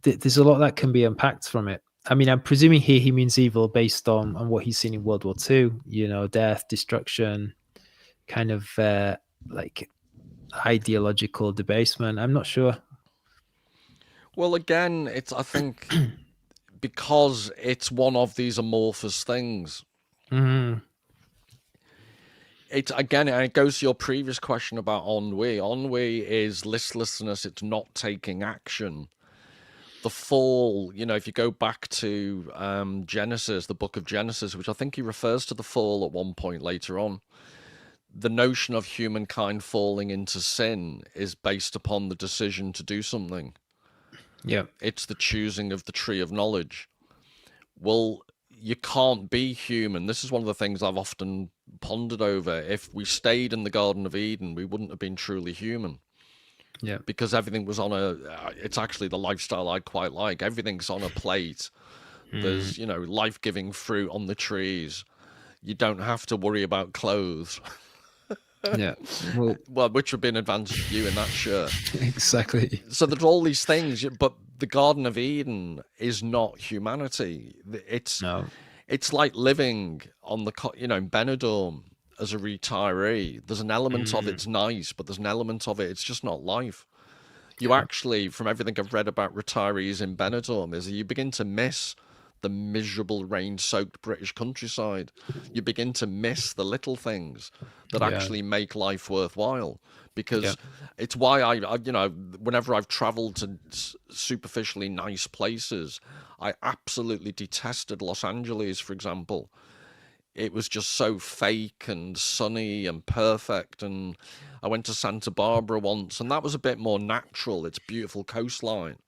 there's a lot that can be unpacked from it. I mean, I'm presuming here he means evil based on what he's seen in World War II. You know, death, destruction, kind of like ideological debasement. I'm not sure. Well, again, I think because it's one of these amorphous things. Mm. It's again, and it goes to your previous question about ennui. Ennui is listlessness. It's not taking action. The fall, if you go back to Genesis, the book of Genesis, which I think he refers to the fall at one point later on, the notion of humankind falling into sin is based upon the decision to do something. Yeah. It's the choosing of the tree of knowledge. Well, you can't be human. This is one of the things I've often pondered over. If we stayed in the Garden of Eden, we wouldn't have been truly human. Yeah. Because everything was on it's actually the lifestyle I quite like. Everything's on a plate. There's, life-giving fruit on the trees. You don't have to worry about clothes. Yeah. Well, which would be an advantage to you in that shirt. Exactly. So there's all these things, but the Garden of Eden is not humanity. It's like living on the, in Benidorm as a retiree. There's an element of it's nice, but there's an element of it's just not life. You actually, from everything I've read about retirees in Benidorm, is that you begin to miss the miserable rain-soaked British countryside. You begin to miss the little things that actually make life worthwhile. Because it's why I whenever I've traveled to superficially nice places, I absolutely detested Los Angeles, for example. It was just so fake and sunny and perfect. And I went to Santa Barbara once, and that was a bit more natural. It's beautiful coastline.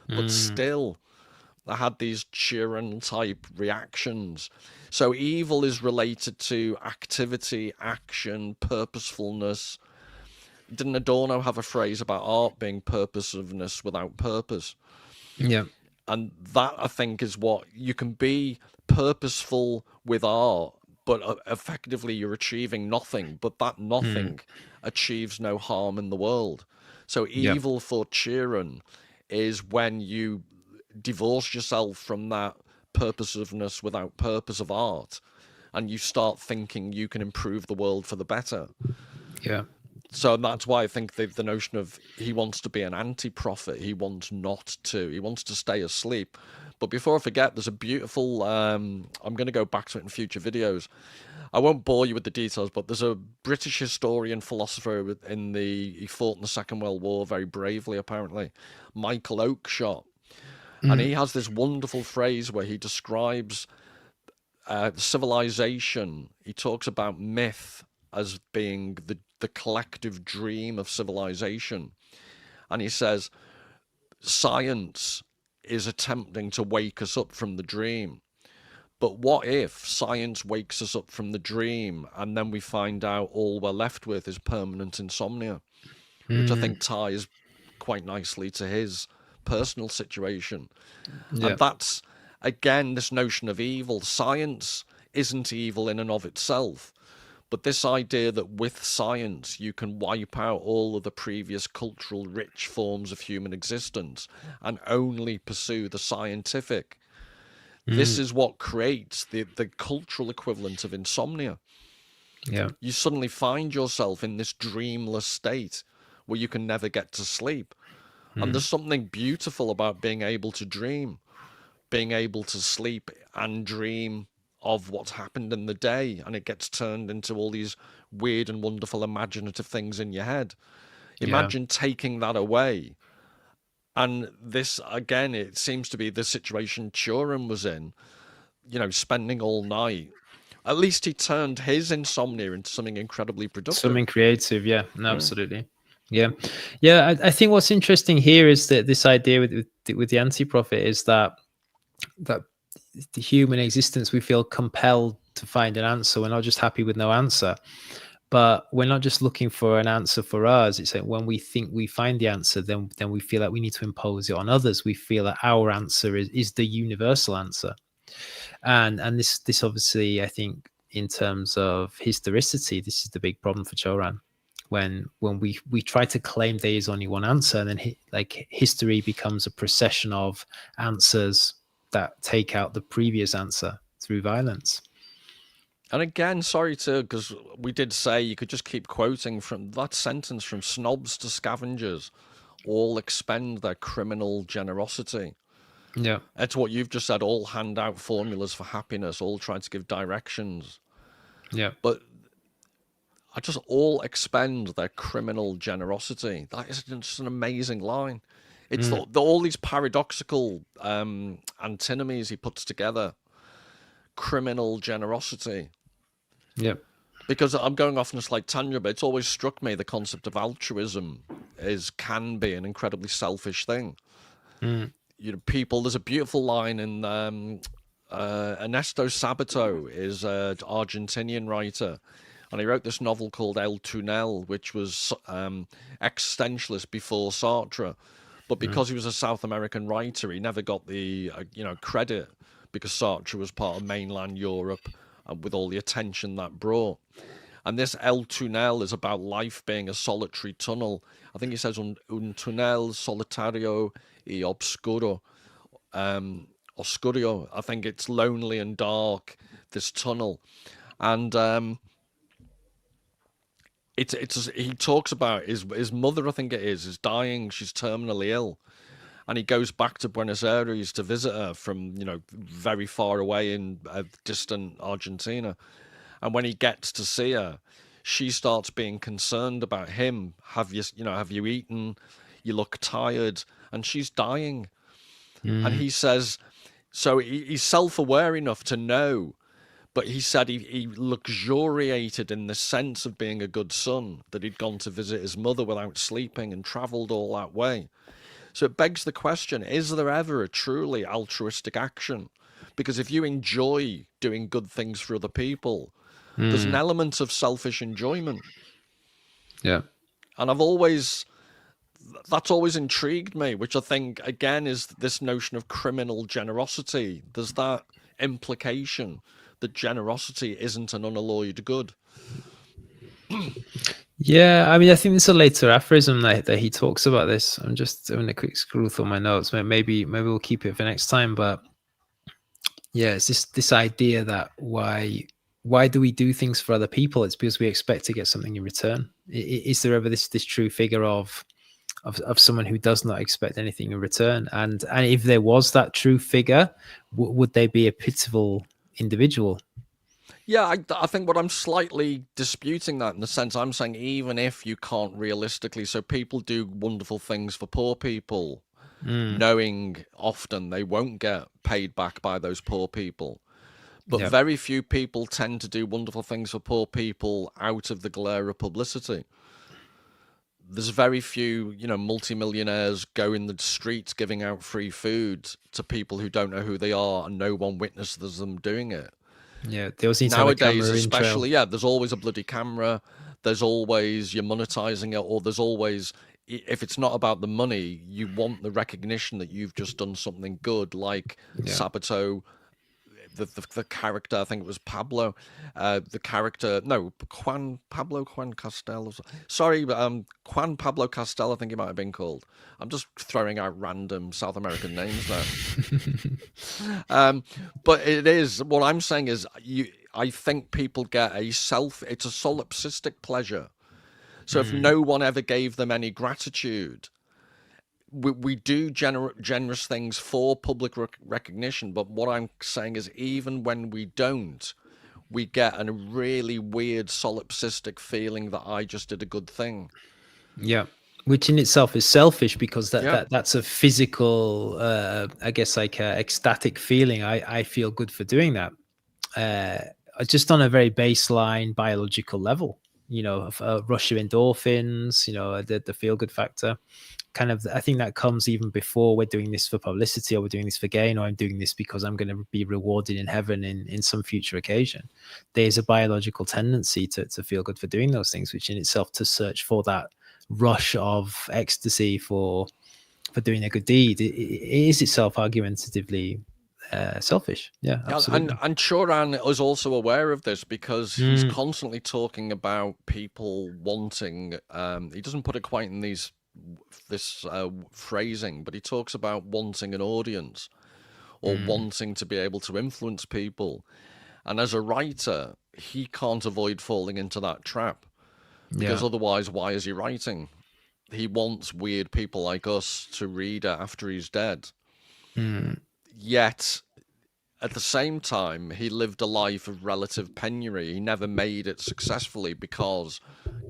But still, I had these Cioran type reactions. So evil is related to activity, action, purposefulness. Didn't Adorno have a phrase about art being purposiveness without purpose? Yeah. And that, I think, is what you can be purposeful with art, but effectively you're achieving nothing, but that nothing achieves no harm in the world. So evil for Cioran is when you divorce yourself from that purposiveness without purpose of art, and you start thinking you can improve the world for the better. Yeah. So that's why I think the notion of he wants to be an anti-prophet. He wants not to. He wants to stay asleep. But before I forget, there's a beautiful, I'm going to go back to it in future videos. I won't bore you with the details, but there's a British historian, philosopher he fought in the Second World War very bravely, apparently, Michael Oakeshott. And he has this wonderful phrase where he describes civilization. He talks about myth as being the collective dream of civilization. And he says, science is attempting to wake us up from the dream. But what if science wakes us up from the dream and then we find out all we're left with is permanent insomnia, which I think ties quite nicely to his personal situation. And that's, again, this notion of evil. Science isn't evil in and of itself, but this idea that with science you can wipe out all of the previous cultural rich forms of human existence and only pursue the scientific. This is what creates the cultural equivalent of insomnia. Yeah. You suddenly find yourself in this dreamless state where you can never get to sleep. And there's something beautiful about being able to dream, being able to sleep and dream of what's happened in the day, and it gets turned into all these weird and wonderful imaginative things in your head. Imagine taking that away. And this, again, it seems to be the situation Cioran was in, spending all night. At least he turned his insomnia into something incredibly productive. Something creative. Yeah, no, absolutely. Yeah. I think what's interesting here is that this idea with the anti-prophet is that the human existence, we feel compelled to find an answer. We're not just happy with no answer. But we're not just looking for an answer for us. It's like when we think we find the answer, then we feel like we need to impose it on others. We feel that our answer is the universal answer. And this obviously, I think, in terms of historicity, this is the big problem for Cioran. When we try to claim there is only one answer, and then like history becomes a procession of answers that take out the previous answer through violence. And again, sorry to, because we did say you could just keep quoting from that sentence, from snobs to scavengers, all expend their criminal generosity. Yeah. It's what you've just said, all hand out formulas for happiness, all try to give directions. Yeah. But I just all expend their criminal generosity. That is just an amazing line. It's all these paradoxical antinomies he puts together. Criminal generosity. Yep. Because I'm going off on a slight tangent, but it's always struck me the concept of altruism can be an incredibly selfish thing. You know, people. There's a beautiful line in Ernesto Sabato is an Argentinian writer, and he wrote this novel called El Túnel, which was existentialist before Sartre, but because he was a South American writer, he never got the credit, because Sartre was part of mainland Europe, with all the attention that brought. And this El Túnel is about life being a solitary tunnel. I think he says un túnel solitario y obscuro. Oscurio. I think it's lonely and dark, this tunnel. And he talks about his mother, I think it is dying. She's terminally ill. And he goes back to Buenos Aires to visit her from, very far away in distant Argentina. And when he gets to see her, she starts being concerned about him. Have you eaten? You look tired. And she's dying. And he says, so he's self-aware enough to know, but he said he luxuriated in the sense of being a good son, that he'd gone to visit his mother without sleeping and travelled all that way. So it begs the question, is there ever a truly altruistic action? Because if you enjoy doing good things for other people, there's an element of selfish enjoyment. Yeah. And that's always intrigued me, which I think, again, is this notion of criminal generosity. There's that implication that generosity isn't an unalloyed good. Yeah, I mean, I think there's a later aphorism that he talks about this. I'm just doing a quick scroll through my notes. Maybe we'll keep it for next time. But yeah, it's this idea that why do we do things for other people? It's because we expect to get something in return. Is there ever this true figure of someone who does not expect anything in return? And if there was that true figure, would they be a pitiful individual? Yeah, I think what I'm slightly disputing that, in the sense I'm saying, even if you can't realistically, so people do wonderful things for poor people, knowing often they won't get paid back by those poor people. But very few people tend to do wonderful things for poor people out of the glare of publicity. There's very few, multimillionaires go in the streets giving out free food to people who don't know who they are, and no one witnesses them doing it. Yeah, they always need nowadays, especially. Yeah, there's always a bloody camera. There's always, you're monetizing it, or there's always, if it's not about the money, you want the recognition that you've just done something good, like Sabato. The character, I think it was Pablo, Juan Castel. Sorry, Juan Pablo Castel, I think he might have been called. I'm just throwing out random South American names now. But it is, what I'm saying is, I think people get it's a solipsistic pleasure. So if no one ever gave them any gratitude, we do generous things for public recognition, but what I'm saying is, even when we don't, we get a really weird solipsistic feeling that I just did a good thing. Yeah, which in itself is selfish, because that's a physical, I guess, like ecstatic feeling. I feel good for doing that, just on a very baseline biological level. Rush of endorphins, the feel good factor. kind of, I think that comes even before we're doing this for publicity, or we're doing this for gain, or I'm doing this because I'm going to be rewarded in heaven in some future occasion. There's a biological tendency to feel good for doing those things, which in itself, to search for that rush of ecstasy for doing a good deed, it is itself argumentatively selfish. Yeah, absolutely. And Cioran is also aware of this, because he's constantly talking about people wanting. He doesn't put it quite in this phrasing, but he talks about wanting an audience, or wanting to be able to influence people. And as a writer, he can't avoid falling into that trap, because otherwise, why is he writing? He wants weird people like us to read it after he's dead. Yet, at the same time, he lived a life of relative penury. He never made it successfully, because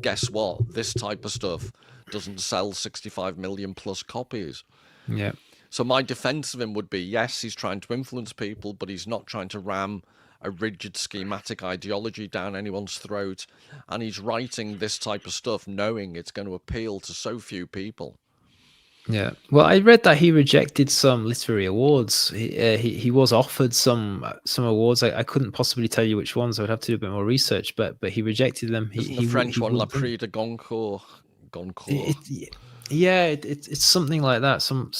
guess what? This type of stuff doesn't sell 65 million plus copies. Yeah. So my defense of him would be, yes, he's trying to influence people, but he's not trying to ram a rigid schematic ideology down anyone's throat. And he's writing this type of stuff knowing it's going to appeal to so few people. Yeah. Well, I read that he rejected some literary awards. He was offered some awards. I couldn't possibly tell you which ones. I would have to do a bit more research, but he rejected them. Isn't the French one La Prix de Goncourt? It's something like that. Some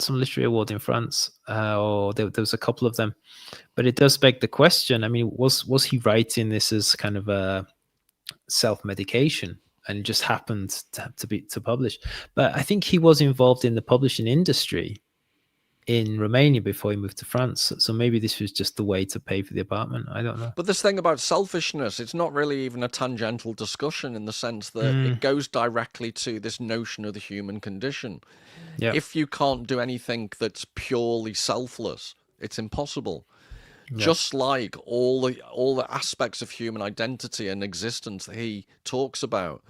literary award in France, or there was a couple of them. But it does beg the question. I mean, was he writing this as kind of a self-medication, and just happened to publish? But I think he was involved in the publishing industry in Romania before he moved to France. So maybe this was just the way to pay for the apartment. I don't know. But this thing about selfishness, it's not really even a tangential discussion, in the sense that it goes directly to this notion of the human condition. Yeah. If you can't do anything that's purely selfless, it's impossible. Just like all the aspects of human identity and existence that he talks about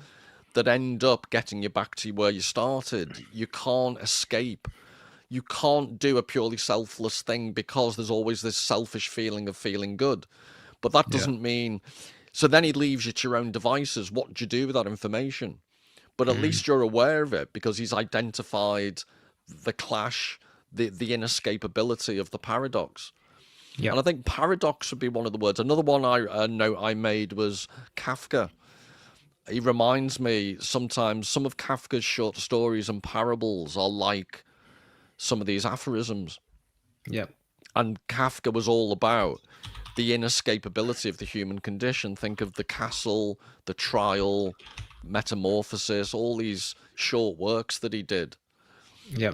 that end up getting you back to where you started, you can't escape. You can't do a purely selfless thing, because there's always this selfish feeling of feeling good. But that doesn't mean... So then he leaves you to your own devices. What do you do with that information? But at least you're aware of it, because he's identified the clash, the inescapability of the paradox. Yeah. And I think paradox would be one of the words. Another one note I made was Kafka. He reminds me sometimes, some of Kafka's short stories and parables are like some of these aphorisms. Yeah. And Kafka was all about the inescapability of the human condition. Think of The Castle, The Trial, Metamorphosis, all these short works that he did. Yeah.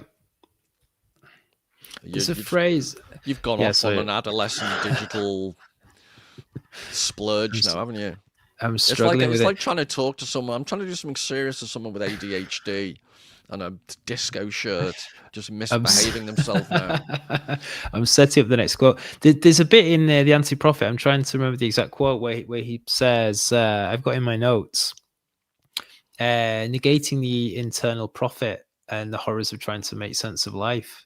There's a phrase. You've gone off on an adolescent digital splurge now, haven't you? I'm struggling with it. It's like trying to talk to someone. I'm trying to do something serious to someone with ADHD and a disco shirt, just misbehaving themselves now. I'm setting up the next quote. There's a bit in there, the Anti-Prophet. I'm trying to remember the exact quote where he says, I've got in my notes, negating the internal prophet and the horrors of trying to make sense of life.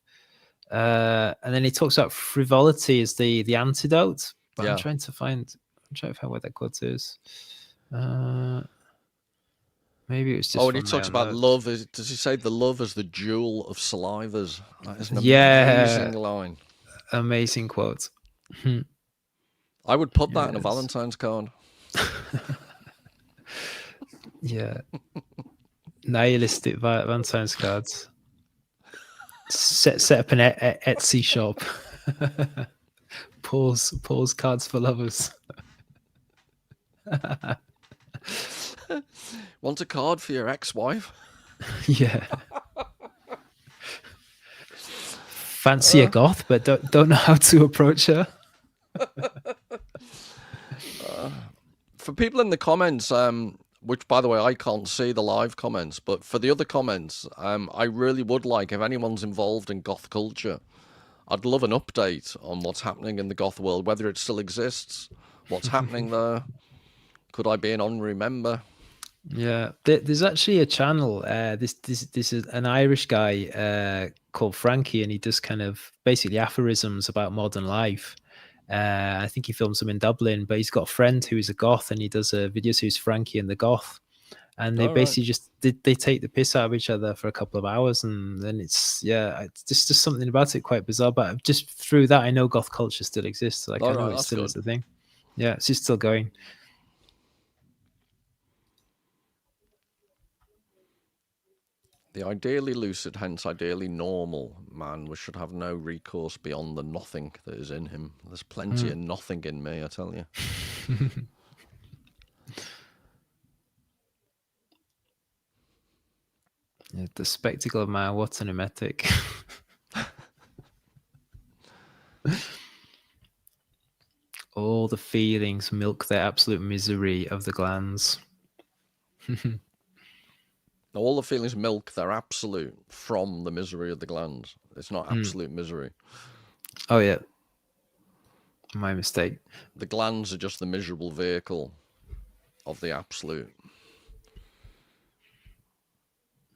And then he talks about frivolity as the antidote. But I'm trying to find where that quote is. Maybe it's just. Oh, and he talks about love. Does he say the love as the jewel of salivas? That is an amazing line. Amazing quote. I would put that in a Valentine's card. Yeah. Nihilistic Valentine's cards. Set up an Etsy shop. Paul's cards for lovers. Want a card for your ex-wife? Yeah. Fancy a goth, but don't know how to approach her. For people in the comments, which, by the way, I can't see the live comments, but for the other comments, I really would like, if anyone's involved in goth culture, I'd love an update on what's happening in the goth world, whether it still exists, what's happening there. Could I be an honorary member? Yeah, there's actually a channel. This is an Irish guy called Frankie, and he does kind of basically aphorisms about modern life. I think he films them in Dublin, but he's got a friend who is a goth, and he does a video series, Frankie and the Goth, and they basically just they take the piss out of each other for a couple of hours, and then it's just something about it quite bizarre. But just through that, I know goth culture still exists. Like I know it still is a thing. Yeah, it's just still going. The ideally lucid, hence ideally normal man should have no recourse beyond the nothing that is in him. There's plenty of nothing in me, I tell you. Yeah, the spectacle of man, what an emetic. All the feelings milk the absolute misery of the glands. All the feelings milk their absolute from the misery of the glands. It's not absolute misery. Oh, yeah. My mistake. The glands are just the miserable vehicle of the absolute.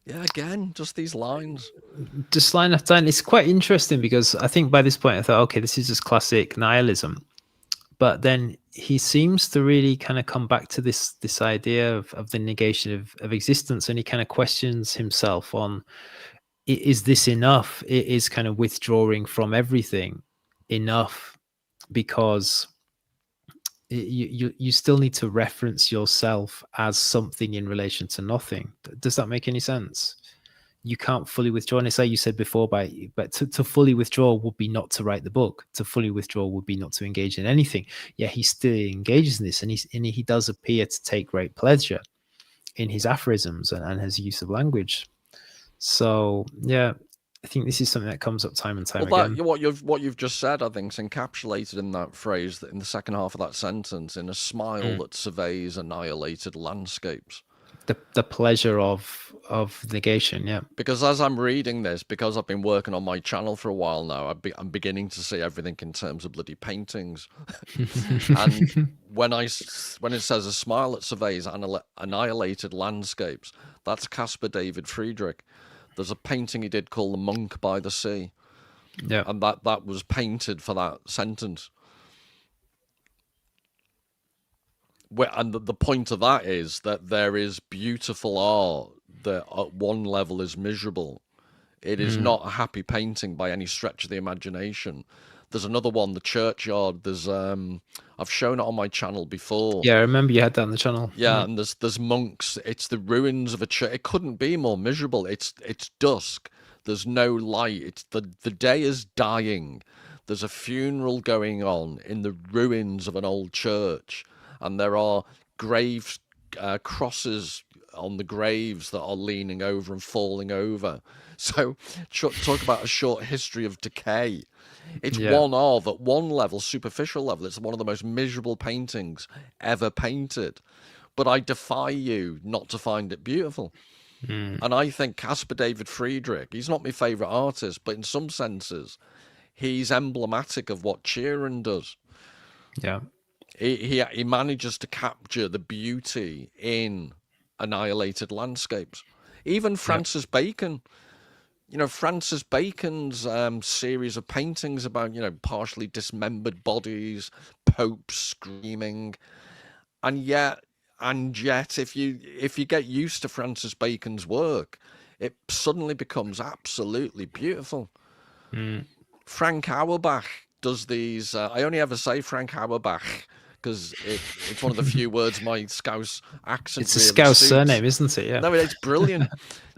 Yeah, again, just these lines. Just line after line. It's quite interesting because I think by this point I thought, okay, this is just classic nihilism. But then he seems to really kind of come back to this idea of the negation of existence, and he kind of questions himself on, is this enough? It is kind of withdrawing from everything enough, because you still need to reference yourself as something in relation to nothing. Does that make any sense? You can't fully withdraw, and it's like you said before, but to fully withdraw would be not to write the book. To fully withdraw would be not to engage in anything. Yeah, he still engages in this, and he does appear to take great pleasure in his aphorisms and his use of language. So yeah, I think this is something that comes up time and time again. What you've just said, I think, is encapsulated in that phrase, that in the second half of that sentence, in a smile that surveys annihilated landscapes. The pleasure of negation, yeah. Because as I'm reading this, because I've been working on my channel for a while now, I'm beginning to see everything in terms of bloody paintings. And when it says a smile that surveys annihilated landscapes, that's Caspar David Friedrich. There's a painting he did called The Monk by the Sea. Yeah. And that was painted for that sentence. And the point of that is that there is beautiful art that at one level is miserable. It is not a happy painting by any stretch of the imagination. There's another one, The Churchyard. There's I've shown it on my channel before. Yeah, I remember you had that on the channel. Yeah, and there's monks. It's the ruins of a church. It couldn't be more miserable. It's dusk. There's no light. It's the day is dying. There's a funeral going on in the ruins of an old church. And there are grave crosses on the graves that are leaning over and falling over. So talk about a short history of decay. It's one of, at one level, superficial level, it's one of the most miserable paintings ever painted. But I defy you not to find it beautiful. And I think Caspar David Friedrich, he's not my favourite artist, but in some senses, he's emblematic of what Cioran does. Yeah. He manages to capture the beauty in annihilated landscapes. Even Francis Bacon, Francis Bacon's series of paintings about, partially dismembered bodies, popes screaming, and yet, if you get used to Francis Bacon's work, it suddenly becomes absolutely beautiful. Frank Auerbach does these. I only ever say Frank Auerbach because it's one of the few words my Scouse accent. It's a Scouse surname, isn't it? Yeah. No, it's brilliant.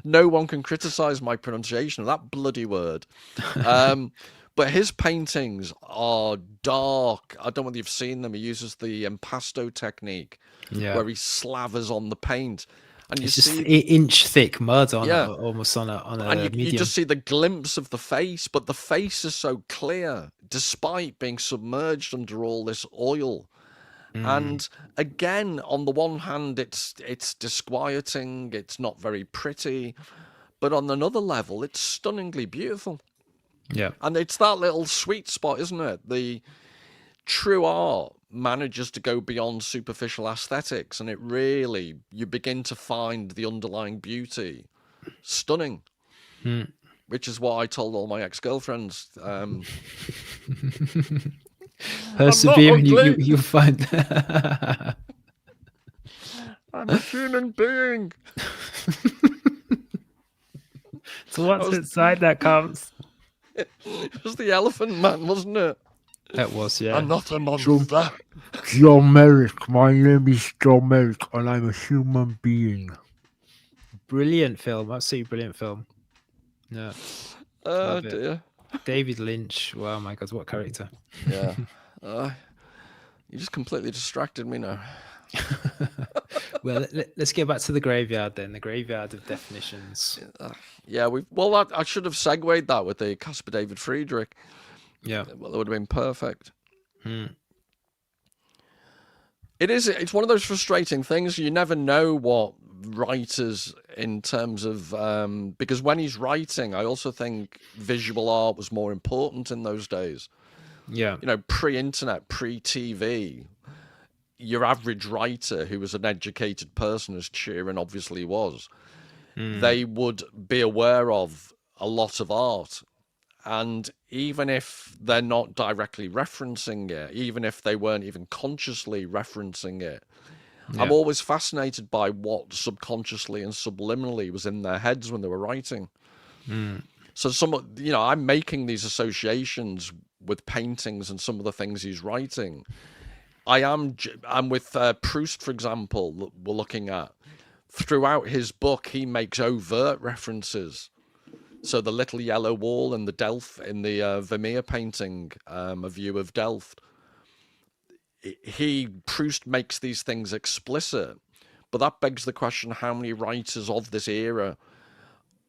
No one can criticize my pronunciation of that bloody word. But his paintings are dark. I don't know whether you've seen them. He uses the impasto technique, where he slavers on the paint. And it's just inch thick mud on almost on a and medium. You just see the glimpse of the face, but the face is so clear despite being submerged under all this oil. And again, on the one hand, it's disquieting, it's not very pretty, but on another level, it's stunningly beautiful. Yeah. And it's that little sweet spot, isn't it? The true art manages to go beyond superficial aesthetics, and you begin to find the underlying beauty stunning, which is what I told all my ex-girlfriends. Persevere, you find. I'm a human being. It's what's inside that counts. It was the Elephant Man, wasn't it? That was, yeah. I'm not a monster. John Merrick. My name is John Merrick, and I'm a human being. Brilliant film. Absolutely brilliant film. Yeah. Oh Love it. dear. David Lynch. Wow, my God, what character. Yeah. You just completely distracted me now. Well, let's get back to the graveyard then. The graveyard of definitions. Yeah, I should have segued that with the Caspar David Friedrich. Yeah. Well, that would have been perfect. Hmm. It's one of those frustrating things. You never know what writers, in terms of because when he's writing, I also think visual art was more important in those days. Yeah. You know, pre-internet, pre-TV, your average writer who was an educated person, as Cioran obviously was, they would be aware of a lot of art. And even if they're not directly referencing it, even if they weren't even consciously referencing it, I'm always fascinated by what subconsciously and subliminally was in their heads when they were writing. So I'm making these associations with paintings and some of the things he's writing. I'm with Proust, for example, we're looking at. Throughout his book, he makes overt references. So the little yellow wall in the Vermeer painting, A View of Delft, Proust makes these things explicit. But that begs the question, how many writers of this era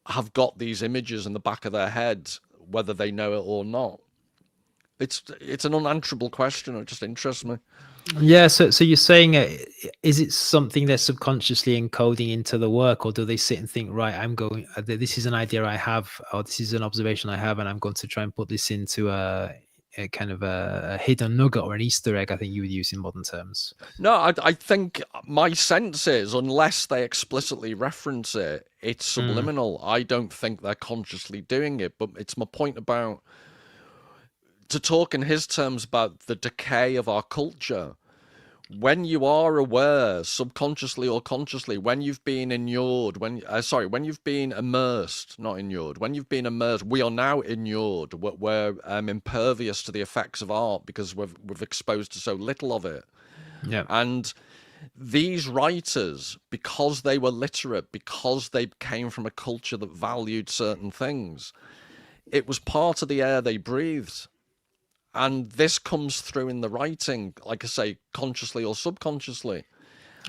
have got these images in the back of their heads, whether they know it or not? It's an unanswerable question. It just interests me. Yeah, so you're saying, is it something they're subconsciously encoding into the work, or do they sit and think, right, this is an idea I have, or this is an observation I have, and I'm going to try and put this into a kind of a hidden nugget or an Easter egg, I think you would use in modern terms? No, I think my sense is, unless they explicitly reference it, it's subliminal. I don't think they're consciously doing it, but it's my point about, to talk in his terms about the decay of our culture. When you are aware, subconsciously or consciously, when you've been inured, when you've been immersed, not inured, when you've been immersed, we are now inured. We're impervious to the effects of art because we've exposed to so little of it. Yeah. And these writers, because they were literate, because they came from a culture that valued certain things, it was part of the air they breathed. And this comes through in the writing, like I say, consciously or subconsciously.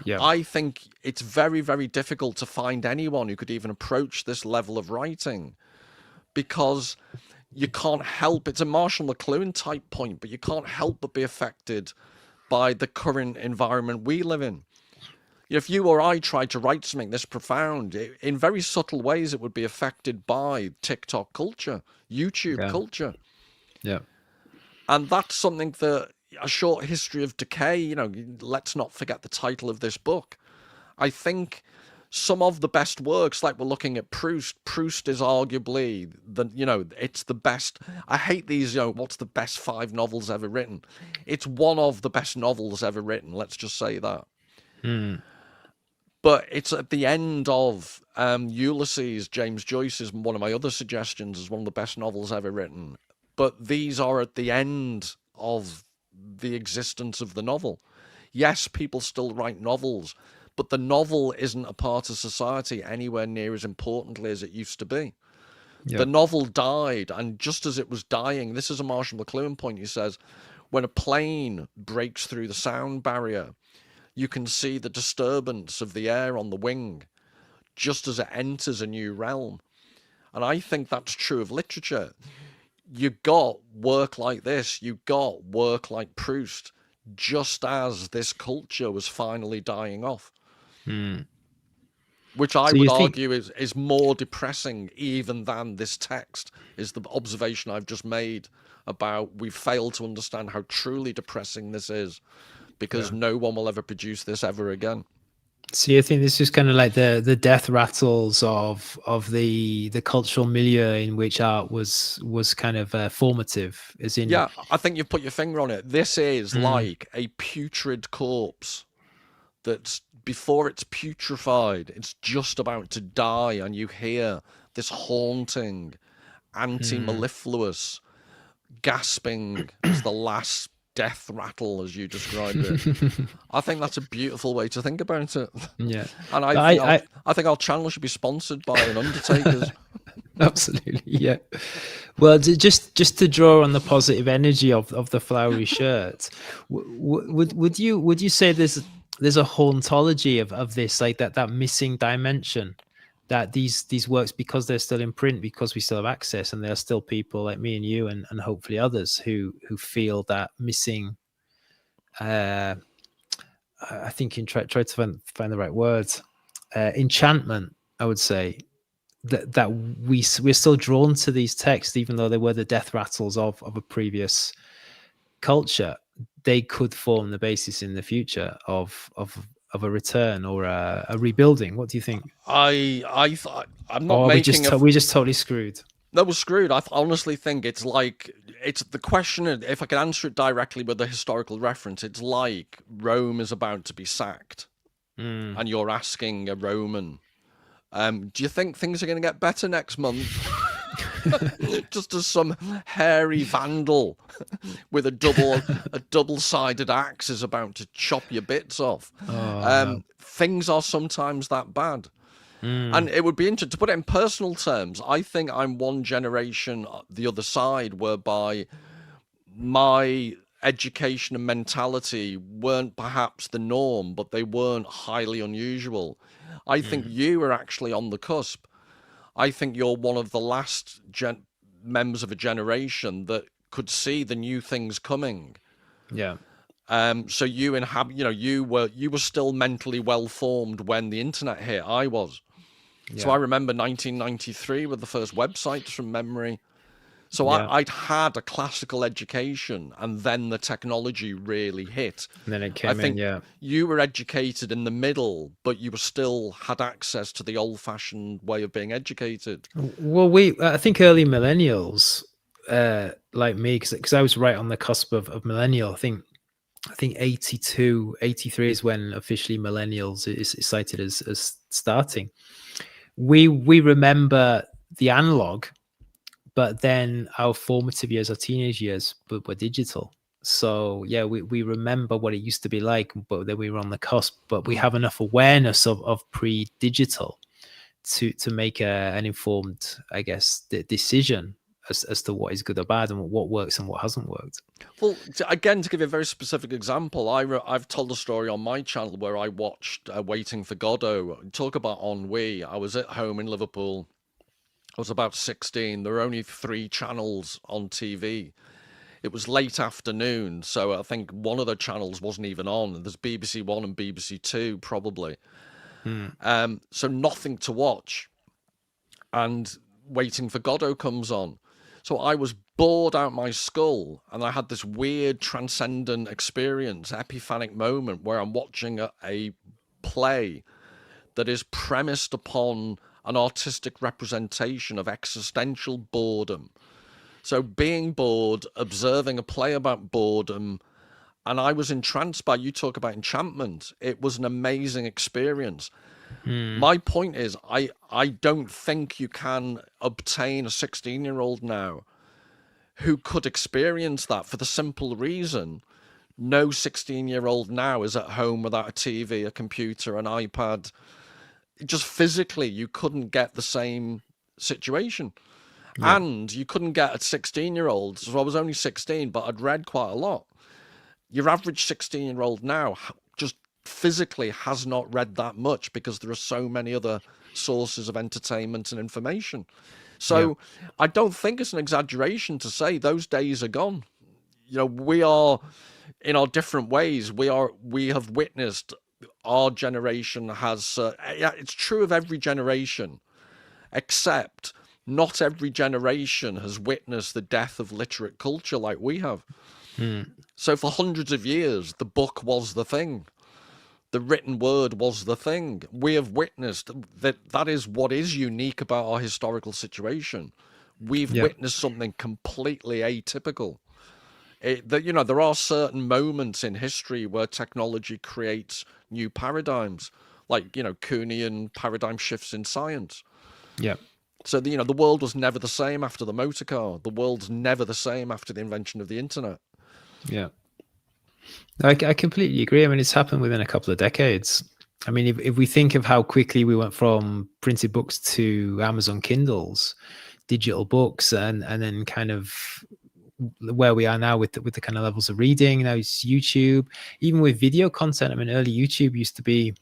Yeah. I think it's very, very difficult to find anyone who could even approach this level of writing, because you can't help, it's a Marshall McLuhan type point, but you can't help but be affected by the current environment we live in. If you or I tried to write something this profound, in very subtle ways, it would be affected by TikTok culture, YouTube culture. Yeah. And that's something that A Short History of Decay, let's not forget the title of this book. I think some of the best works, like we're looking at Proust is arguably it's the best. I hate these, what's the best 5 novels ever written? It's one of the best novels ever written. Let's just say that. But it's at the end of Ulysses, James Joyce's, one of my other suggestions, is one of the best novels ever written. But these are at the end of the existence of the novel. Yes, people still write novels, but the novel isn't a part of society anywhere near as importantly as it used to be. The novel died, and just as it was dying, this is a Marshall McLuhan point, he says, when a plane breaks through the sound barrier, you can see the disturbance of the air on the wing, just as it enters a new realm. And I think that's true of literature. You got work like this, you got work like Proust, just as this culture was finally dying off. Which I would argue is more depressing even than this text, is the observation I've just made about we've failed to understand how truly depressing this is, because no one will ever produce this ever again. So you think this is kind of like the death rattles of the cultural milieu in which art was kind of formative, as in? Yeah, I think you've put your finger on it. This is like a putrid corpse that's, before it's putrefied, it's just about to die, and you hear this haunting, anti-mellifluous, gasping as the last death rattle, as you described it. I think that's a beautiful way to think about it. Yeah. And I think our channel should be sponsored by an Undertaker's. Absolutely, yeah. Well, just to draw on the positive energy of the flowery shirt, would you say there's a hauntology of this, like that missing dimension, that these works, because they're still in print, because we still have access, and there are still people like me and you and hopefully others who feel that missing. I think try to find the right words. Enchantment, I would say. That we're still drawn to these texts, even though they were the death rattles of a previous culture. They could form the basis in the future of a return or a rebuilding. What do you think? I'm not making we just totally screwed. No, we're screwed. I honestly think it's the question. If I can answer it directly with a historical reference, it's like Rome is about to be sacked, and you're asking a Roman, do you think things are going to get better next month? Just as some hairy vandal with a double-sided axe is about to chop your bits off. No. Things are sometimes that bad. And it would be interesting to put it in personal terms. I think I'm one generation the other side, whereby my education and mentality weren't perhaps the norm, but they weren't highly unusual. I think you are actually on the cusp. I think you're one of the last members of a generation that could see the new things coming. Yeah. So you were still mentally well formed when the internet hit. I was. Yeah. So I remember 1993 were the first websites from memory. So I'd had a classical education, and then the technology really hit. And then it came in. You were educated in the middle, but you still had access to the old-fashioned way of being educated. Well, I think early millennials, like me, because I was right on the cusp of millennial. I think 82, 83 is when officially millennials is cited as starting. We remember the analog. But then our formative years, our teenage years, were digital. So yeah, we remember what it used to be like, but then we were on the cusp. But we have enough awareness of pre-digital to make an informed, I guess, decision as to what is good or bad and what works and what hasn't worked. Well, again, to give you a very specific example, I've told a story on my channel where I watched Waiting for Godot. Talk about ennui. I was at home in Liverpool. I was about 16. There were only 3 channels on TV. It was late afternoon, so I think one of the channels wasn't even on. There's BBC One and BBC Two, probably. So nothing to watch. And Waiting for Godot comes on. So I was bored out my skull, and I had this weird transcendent experience, epiphanic moment, where I'm watching a play that is premised upon an artistic representation of existential boredom. So being bored, observing a play about boredom, and I was entranced by, you talk about enchantment. It was an amazing experience. My point is, I don't think you can obtain a 16-year-old now who could experience that, for the simple reason no 16-year-old now is at home without a TV, a computer, an iPad. Just physically, you couldn't get the same situation. Yeah. And you couldn't get a 16-year-old. So I was only 16, but I'd read quite a lot. Your average 16-year-old now just physically has not read that much, because there are so many other sources of entertainment and information. So I don't think it's an exaggeration to say those days are gone. We are, in our different ways, we have witnessed. Our generation has, it's true of every generation, except not every generation has witnessed the death of literate culture like we have. So for hundreds of years, the book was the thing. The written word was the thing. We have witnessed that is what is unique about our historical situation. We've witnessed something completely atypical. There are certain moments in history where technology creates new paradigms, like, Kuhnian paradigm shifts in science. Yeah. So the world was never the same after the motor car. The world's never the same after the invention of the internet. Yeah. I completely agree. I mean, it's happened within a couple of decades. I mean, if we think of how quickly we went from printed books to Amazon Kindles, digital books, and then kind of where we are now with the kind of levels of reading. Now it's YouTube, even with video content. I mean, early YouTube used to be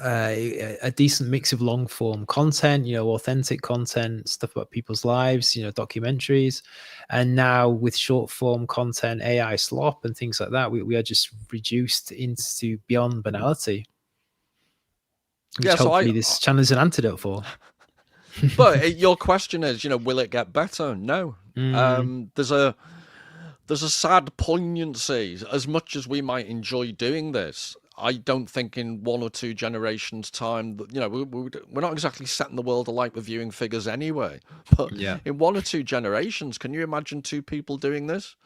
a decent mix of long form content, authentic content, stuff about people's lives, documentaries. And now with short form content, AI slop and things like that, we are just reduced into beyond banality, which hopefully this channel is an antidote for. But your question is, will it get better? No. There's a sad poignancy. As much as we might enjoy doing this, I don't think in 1 or 2 generations' time, we're not exactly setting the world alight with viewing figures anyway. But in 1 or 2 generations, can you imagine 2 people doing this?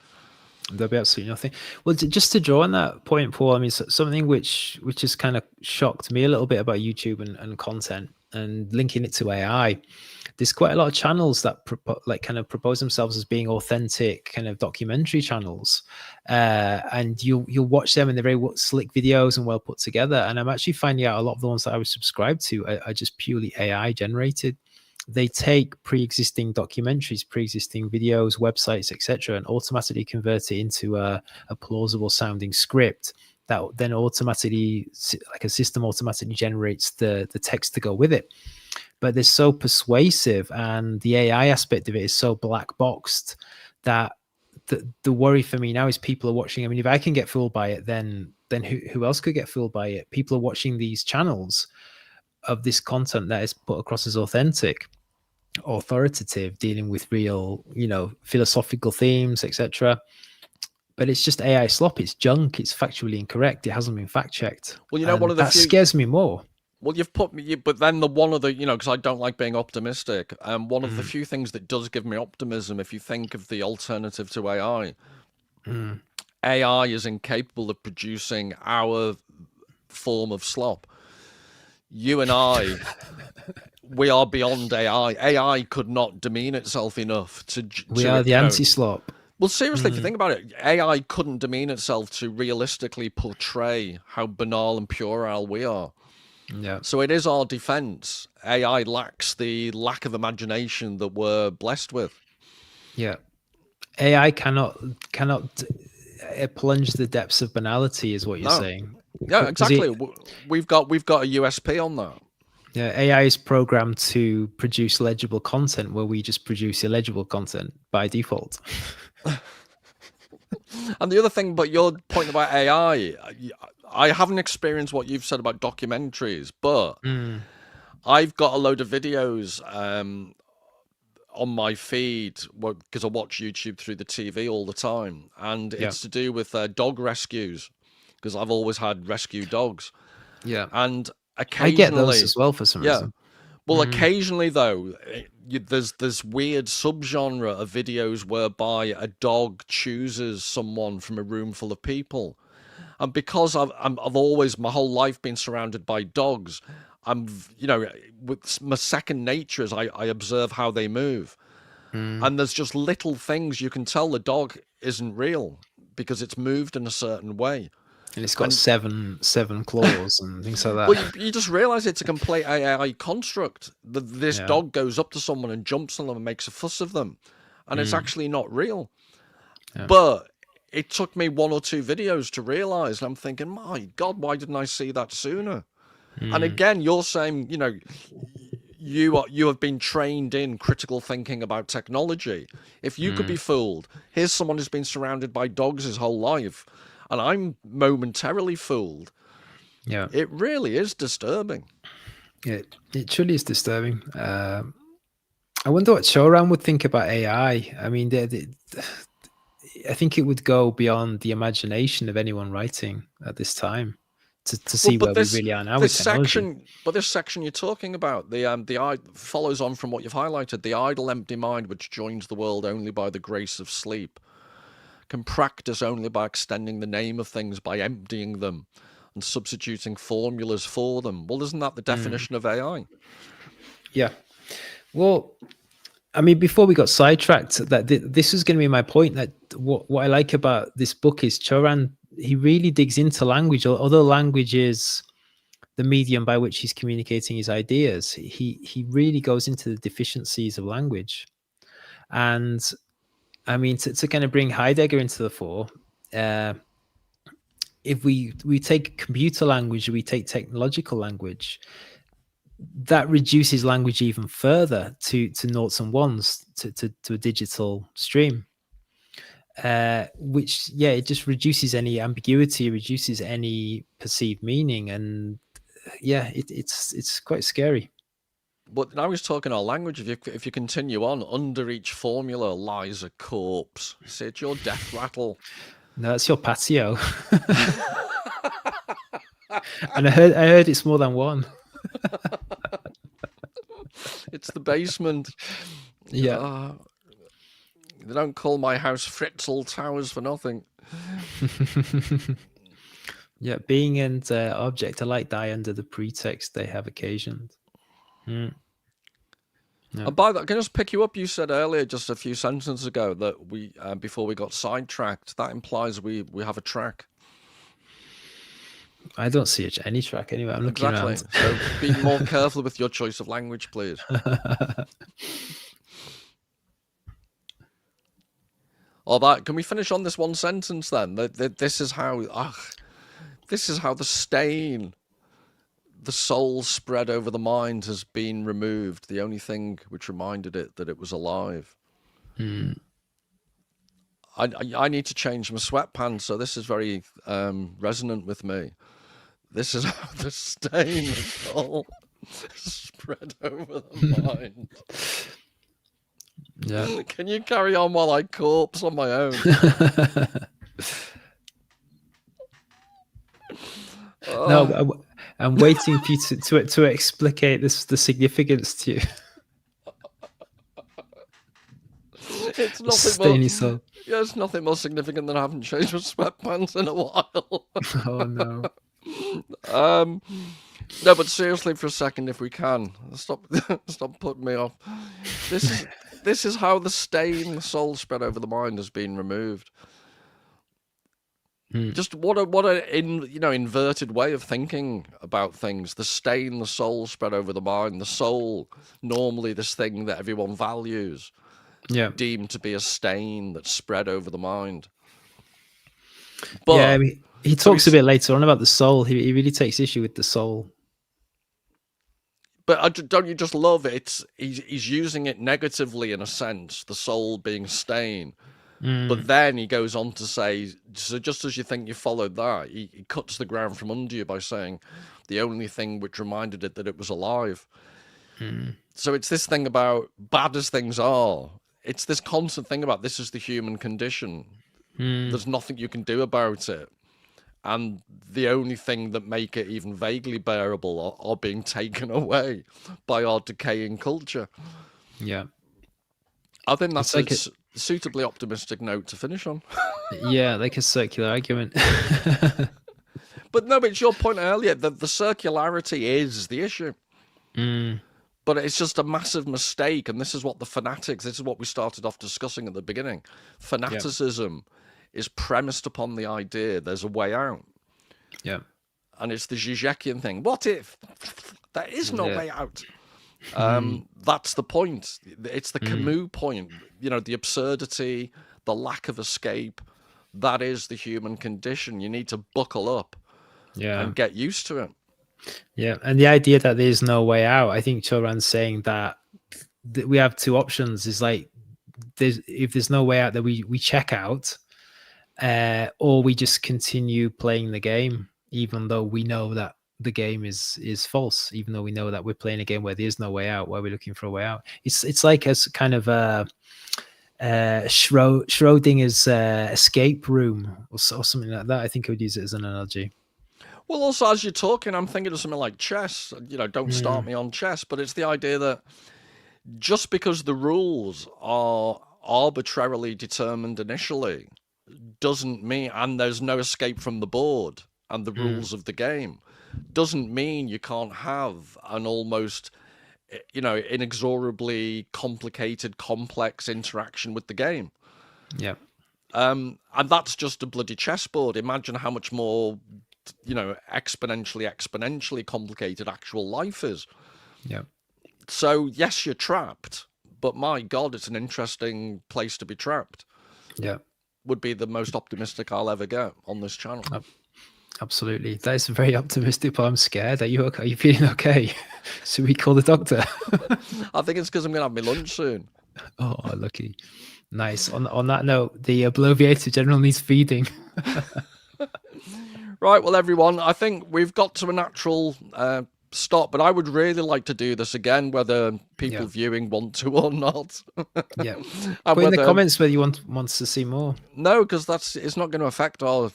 There'll be absolutely nothing. Well, just to draw on that point, Paul, I mean, something which has kind of shocked me a little bit about YouTube and content, and linking it to AI. There's quite a lot of channels that kind of propose themselves as being authentic kind of documentary channels, and you'll watch them and they're very slick videos and well put together. And I'm actually finding out a lot of the ones that I was subscribed to are just purely AI generated. They take pre-existing documentaries, pre-existing videos, websites, etc., and automatically convert it into a plausible sounding script that then automatically, like a system automatically generates the text to go with it. But they're so persuasive, and the AI aspect of it is so black boxed that the worry for me now is people are watching. I mean, if I can get fooled by it, then who else could get fooled by it? People are watching these channels of this content that is put across as authentic, authoritative, dealing with real, philosophical themes, etc. But it's just AI slop. It's junk. It's factually incorrect. It hasn't been fact checked. Well, one of the that scares me more. Well, you've put me, but then one of the, because I don't like being optimistic. One of the few things that does give me optimism, if you think of the alternative to AI, AI is incapable of producing our form of slop. You and I, we are beyond AI. AI could not demean itself enough to. We are the anti-slop. Well, seriously, if you think about it, AI couldn't demean itself to realistically portray how banal and puerile we are. Yeah. So it is our defense. AI lacks the lack of imagination that we're blessed with. Yeah. AI cannot plunge the depths of banality, is what you're saying. Yeah, exactly. We've got a USP on that. Yeah, AI is programmed to produce legible content where we just produce illegible content by default. And the other thing, but your point about AI, I haven't experienced what you've said about documentaries, but I've got a load of videos on my feed because I watch YouTube through the TV all the time, and it's to do with dog rescues, because I've always had rescue dogs. Yeah, and occasionally I get those as well for some reason. Well, occasionally though, there's this weird subgenre of videos whereby a dog chooses someone from a room full of people. And because I've always, my whole life, been surrounded by dogs, with my second nature is I observe how they move. And there's just little things you can tell the dog isn't real because it's moved in a certain way. And it's got seven claws and things like that. Well, you just realize it's a complete AI construct. This dog goes up to someone and jumps on them and makes a fuss of them. And it's actually not real. Yeah. But it took me 1 or 2 videos to realize. And I'm thinking, my God, why didn't I see that sooner? And again, you're saying, you have been trained in critical thinking about technology. If you could be fooled, here's someone who's been surrounded by dogs his whole life, and I'm momentarily fooled. Yeah, it really is disturbing. It truly is disturbing. I wonder what Cioran would think about AI. I mean, I think it would go beyond the imagination of anyone writing at this time to see where we really are now with technology. But this section you're talking about, the follows on from what you've highlighted. The idle, empty mind, which joins the world only by the grace of sleep, can practice only by extending the name of things, by emptying them and substituting formulas for them. Well, isn't that the definition of AI? Yeah. Well, I mean, before we got sidetracked, that this was going to be my point. That what I like about this book is Cioran. He really digs into language, although language is the medium by which he's communicating his ideas. He really goes into the deficiencies of language, and I mean, to kind of bring Heidegger into the fore. If we take computer language, we take technological language, that reduces language even further to noughts and ones, to a digital stream, which it just reduces any ambiguity, reduces any perceived meaning, and it's quite scary. But now he's talking our language. If you continue on, under each formula lies a corpse. See, it's your death rattle. No, that's your patio. And I heard it's more than one. It's the basement. Yeah. They don't call my house Fritzl Towers for nothing. Yeah, being and object alike die under the pretext they have occasioned. No. And by that, can I just pick you up? You said earlier, just a few sentences ago, that we before we got sidetracked, that implies we have a track. I don't see any track anyway. I'm looking around. So be more careful with your choice of language, please. All right, can we finish on this one sentence then? This is how the stain, the soul spread over the mind, has been removed. The only thing which reminded it that it was alive. I need to change my sweatpants, so this is very resonant with me. This is how the stain, the soul spread over the mind. Yeah. Can you carry on while I corpse on my own? No, I'm waiting for you to explicate the significance to you. It's nothing more. Yeah, it's nothing more significant than I haven't changed my sweatpants in a while. Oh no. No, but seriously, for a second, if we can, stop putting me off. This is how the stain, the soul spread over the mind, has been removed. Just what a inverted way of thinking about things. The stain, the soul spread over the mind. The soul, normally this thing that everyone values, deemed to be a stain that's spread over the mind. But he talks a bit later on about the soul. He really takes issue with the soul. But don't you just love it? He's using it negatively in a sense, the soul being a stain. But then he goes on to say, so just as you think you followed that, he cuts the ground from under you by saying the only thing which reminded it that it was alive. So it's this thing about, bad as things are, it's this constant thing about this is the human condition. There's nothing you can do about it. And the only thing that make it even vaguely bearable are being taken away by our decaying culture. Yeah. I think that's a suitably optimistic note to finish on. Yeah, like a circular argument. But no, it's your point earlier that the circularity is the issue. But it's just a massive mistake. And this is what this is what we started off discussing at the beginning. Fanaticism is premised upon the idea there's a way out. Yeah. And it's the Zizekian thing. What if there is no way out? That's the point. It's the Camus point. The absurdity, the lack of escape. That is the human condition. You need to buckle up and get used to it. Yeah. And the idea that there's no way out, I think Cioran's saying that we have two options. Is like, if there's no way out, that we check out, or we just continue playing the game, even though we know that the game is false, even though we know that we're playing a game where there's no way out, where we're looking for a way out. It's like a kind of Schrodinger's escape room or something like that. I think I would use it as an analogy. Well, also, as you're talking, I'm thinking of something like chess. Don't start me on chess, but it's the idea that just because the rules are arbitrarily determined initially doesn't mean, and there's no escape from the board and the rules of the game, doesn't mean you can't have an almost inexorably complicated, complex interaction with the game. Yeah. And that's just a bloody chessboard. Imagine how much more, exponentially complicated actual life is. Yeah. So yes, you're trapped, but my God, it's an interesting place to be trapped. Yeah. Would be the most optimistic I'll ever get on this channel. Absolutely. That is very optimistic, but I'm scared. Are you okay? Are you feeling okay? Should we call the doctor? I think it's because I'm going to have my lunch soon. Oh, lucky. Nice. On that note, the bloviator general needs feeding. Right, well, everyone, I think we've got to a natural stop, but I would really like to do this again, whether people viewing want to or not. Yeah. Put in the comments whether you wants to see more. No, because it's not going to affect our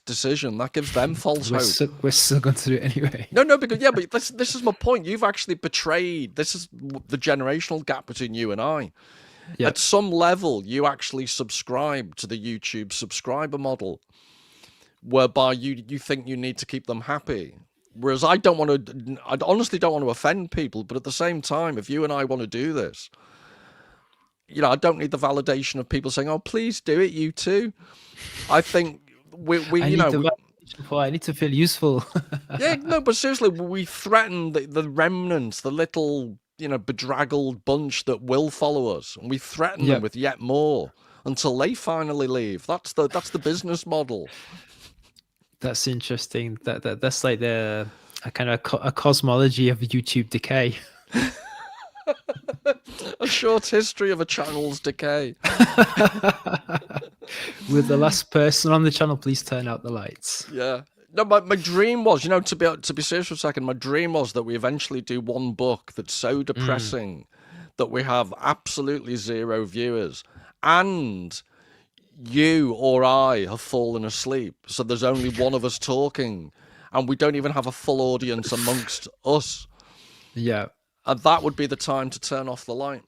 decision. That gives them false hope. We're still going to do it anyway. No, because but this is my point. You've actually betrayed. This is the generational gap between you and I. Yep. At some level, you actually subscribe to the YouTube subscriber model, whereby you think you need to keep them happy. Whereas I honestly don't want to offend people, but at the same time, if you and I want to do this, I don't need the validation of people saying, "Oh, please do it, you too." I think I need to feel useful. Yeah, no, but seriously, we threaten the remnants, the little bedraggled bunch that will follow us, and we threaten them with yet more until they finally leave. That's the business model. That's interesting. That's like a kind of a cosmology of YouTube decay. A short history of a channel's decay. With the last person on the channel, please turn out the lights. Yeah. No, my dream was, to be serious for a second, my dream was that we eventually do one book that's so depressing that we have absolutely zero viewers, and you or I have fallen asleep, so there's only one of us talking, and we don't even have a full audience amongst us. Yeah. And that would be the time to turn off the light.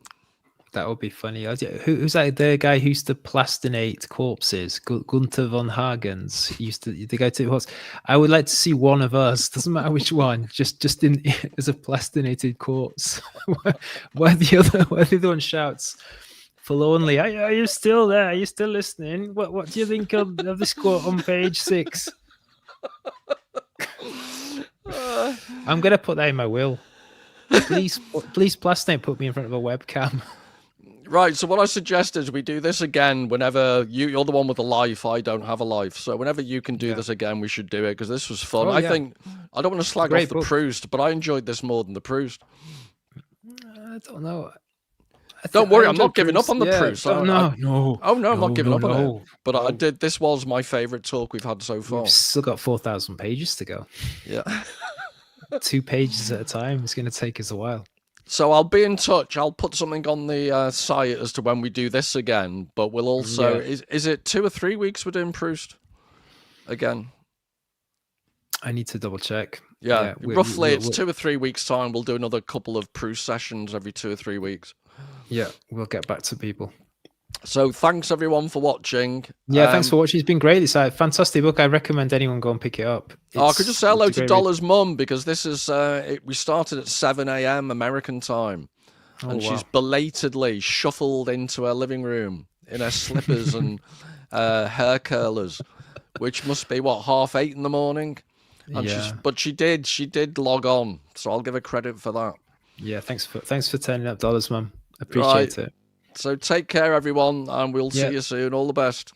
That would be funny. Who's that? The guy who used to plastinate corpses, Gunther von Hagens, the guy to horse. I would like to see one of us. Doesn't matter which one. Just in as a plastinated corpse. where the other one shouts forlornly, "Are you still there? Are you still listening? What do you think of this quote on page 6?" I'm gonna put that in my will. Please, plastinate. Put me in front of a webcam. Right, so what I suggest is we do this again whenever you're the one with a life, I don't have a life. So whenever you can do this again, we should do it, because this was fun. I think, I don't want to slag off the Proust, but I enjoyed this more than the Proust. I don't know. Don't worry, I'm not giving up on the Proust. No. Oh, no, I'm not giving up on it. But I did. This was my favourite talk we've had so far. We've still got 4,000 pages to go. Yeah. 2 pages at a time. It's going to take us a while. So I'll be in touch. I'll put something on the site as to when we do this again. But we'll also... Is it 2 or 3 weeks we're doing Proust again? I need to double check. Yeah, roughly it's 2 or 3 weeks' time. We'll do another couple of Proust sessions every 2 or 3 weeks. Yeah, we'll get back to people. So thanks everyone for watching. Yeah, thanks for watching. It's been great. It's a fantastic book. I recommend anyone go and pick it up. I could just say hello to Dollar's mum, because this is we started at 7 a.m. American time, and she's belatedly shuffled into her living room in her slippers and hair curlers, which must be what, 8:30 in the morning. And but she did log on, so I'll give her credit for that. Yeah, thanks for turning up, Dollar's mum. Appreciate it. So take care, everyone, and we'll see you soon. All the best.